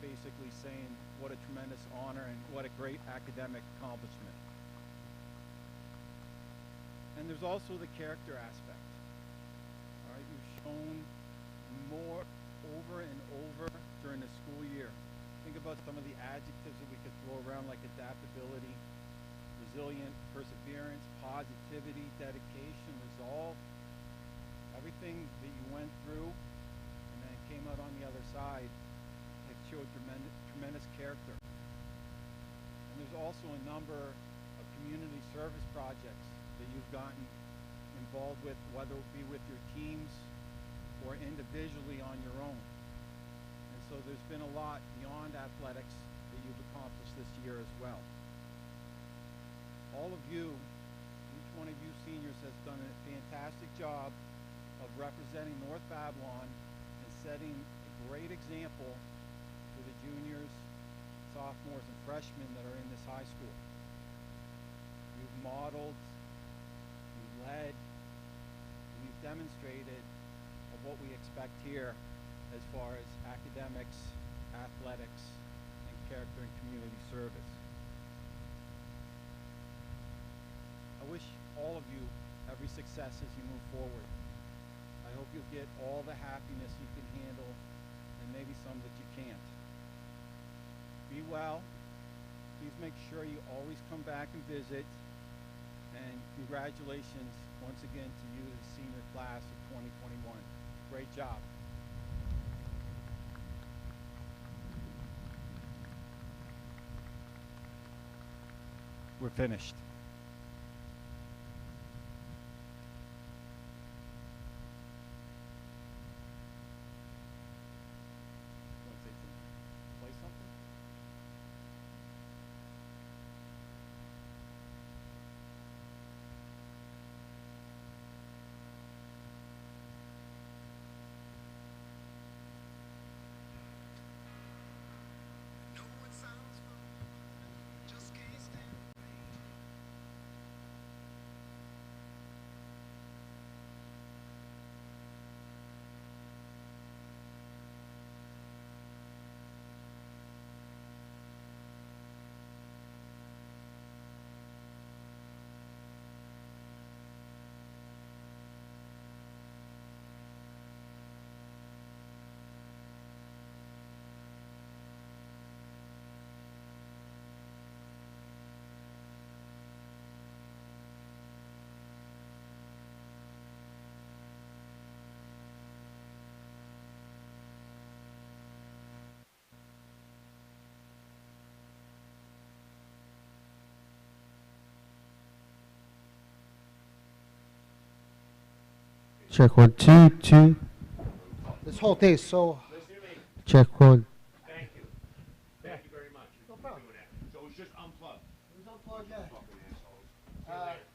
basically saying what a tremendous honor and what a great academic accomplishment. And there's also the character aspect. All right, you've shown more over and over during the school year. Think about some of the adjectives that we could throw around, like adaptability, resilient, perseverance, positivity, dedication, resolve. Everything that you went through and then came out on the other side, it showed tremendous character. And there's also a number of community service projects that you've gotten involved with, whether it be with your teams or individually on your own. And so there's been a lot beyond athletics that you've accomplished this year as well. All of you, each one of you seniors has done a fantastic job of representing North Babylon and setting a great example for the juniors, sophomores, and freshmen that are in this high school. You've modeled, you've led, and you've demonstrated of what we expect here as far as academics, athletics, and character and community service. I wish all of you every success as you move forward. I hope you'll get all the happiness you can handle and maybe some that you can't. Be well. Please make sure you always come back and visit. And congratulations once again to you, the senior class of 2021. Great job. We're finished. Play something? Check 1, 2, 2. This whole thing is so. Check 1. Thank you. Thank you very much. No problem. So it's just unplugged. It was unplugged, yeah. Fucking assholes. See you later.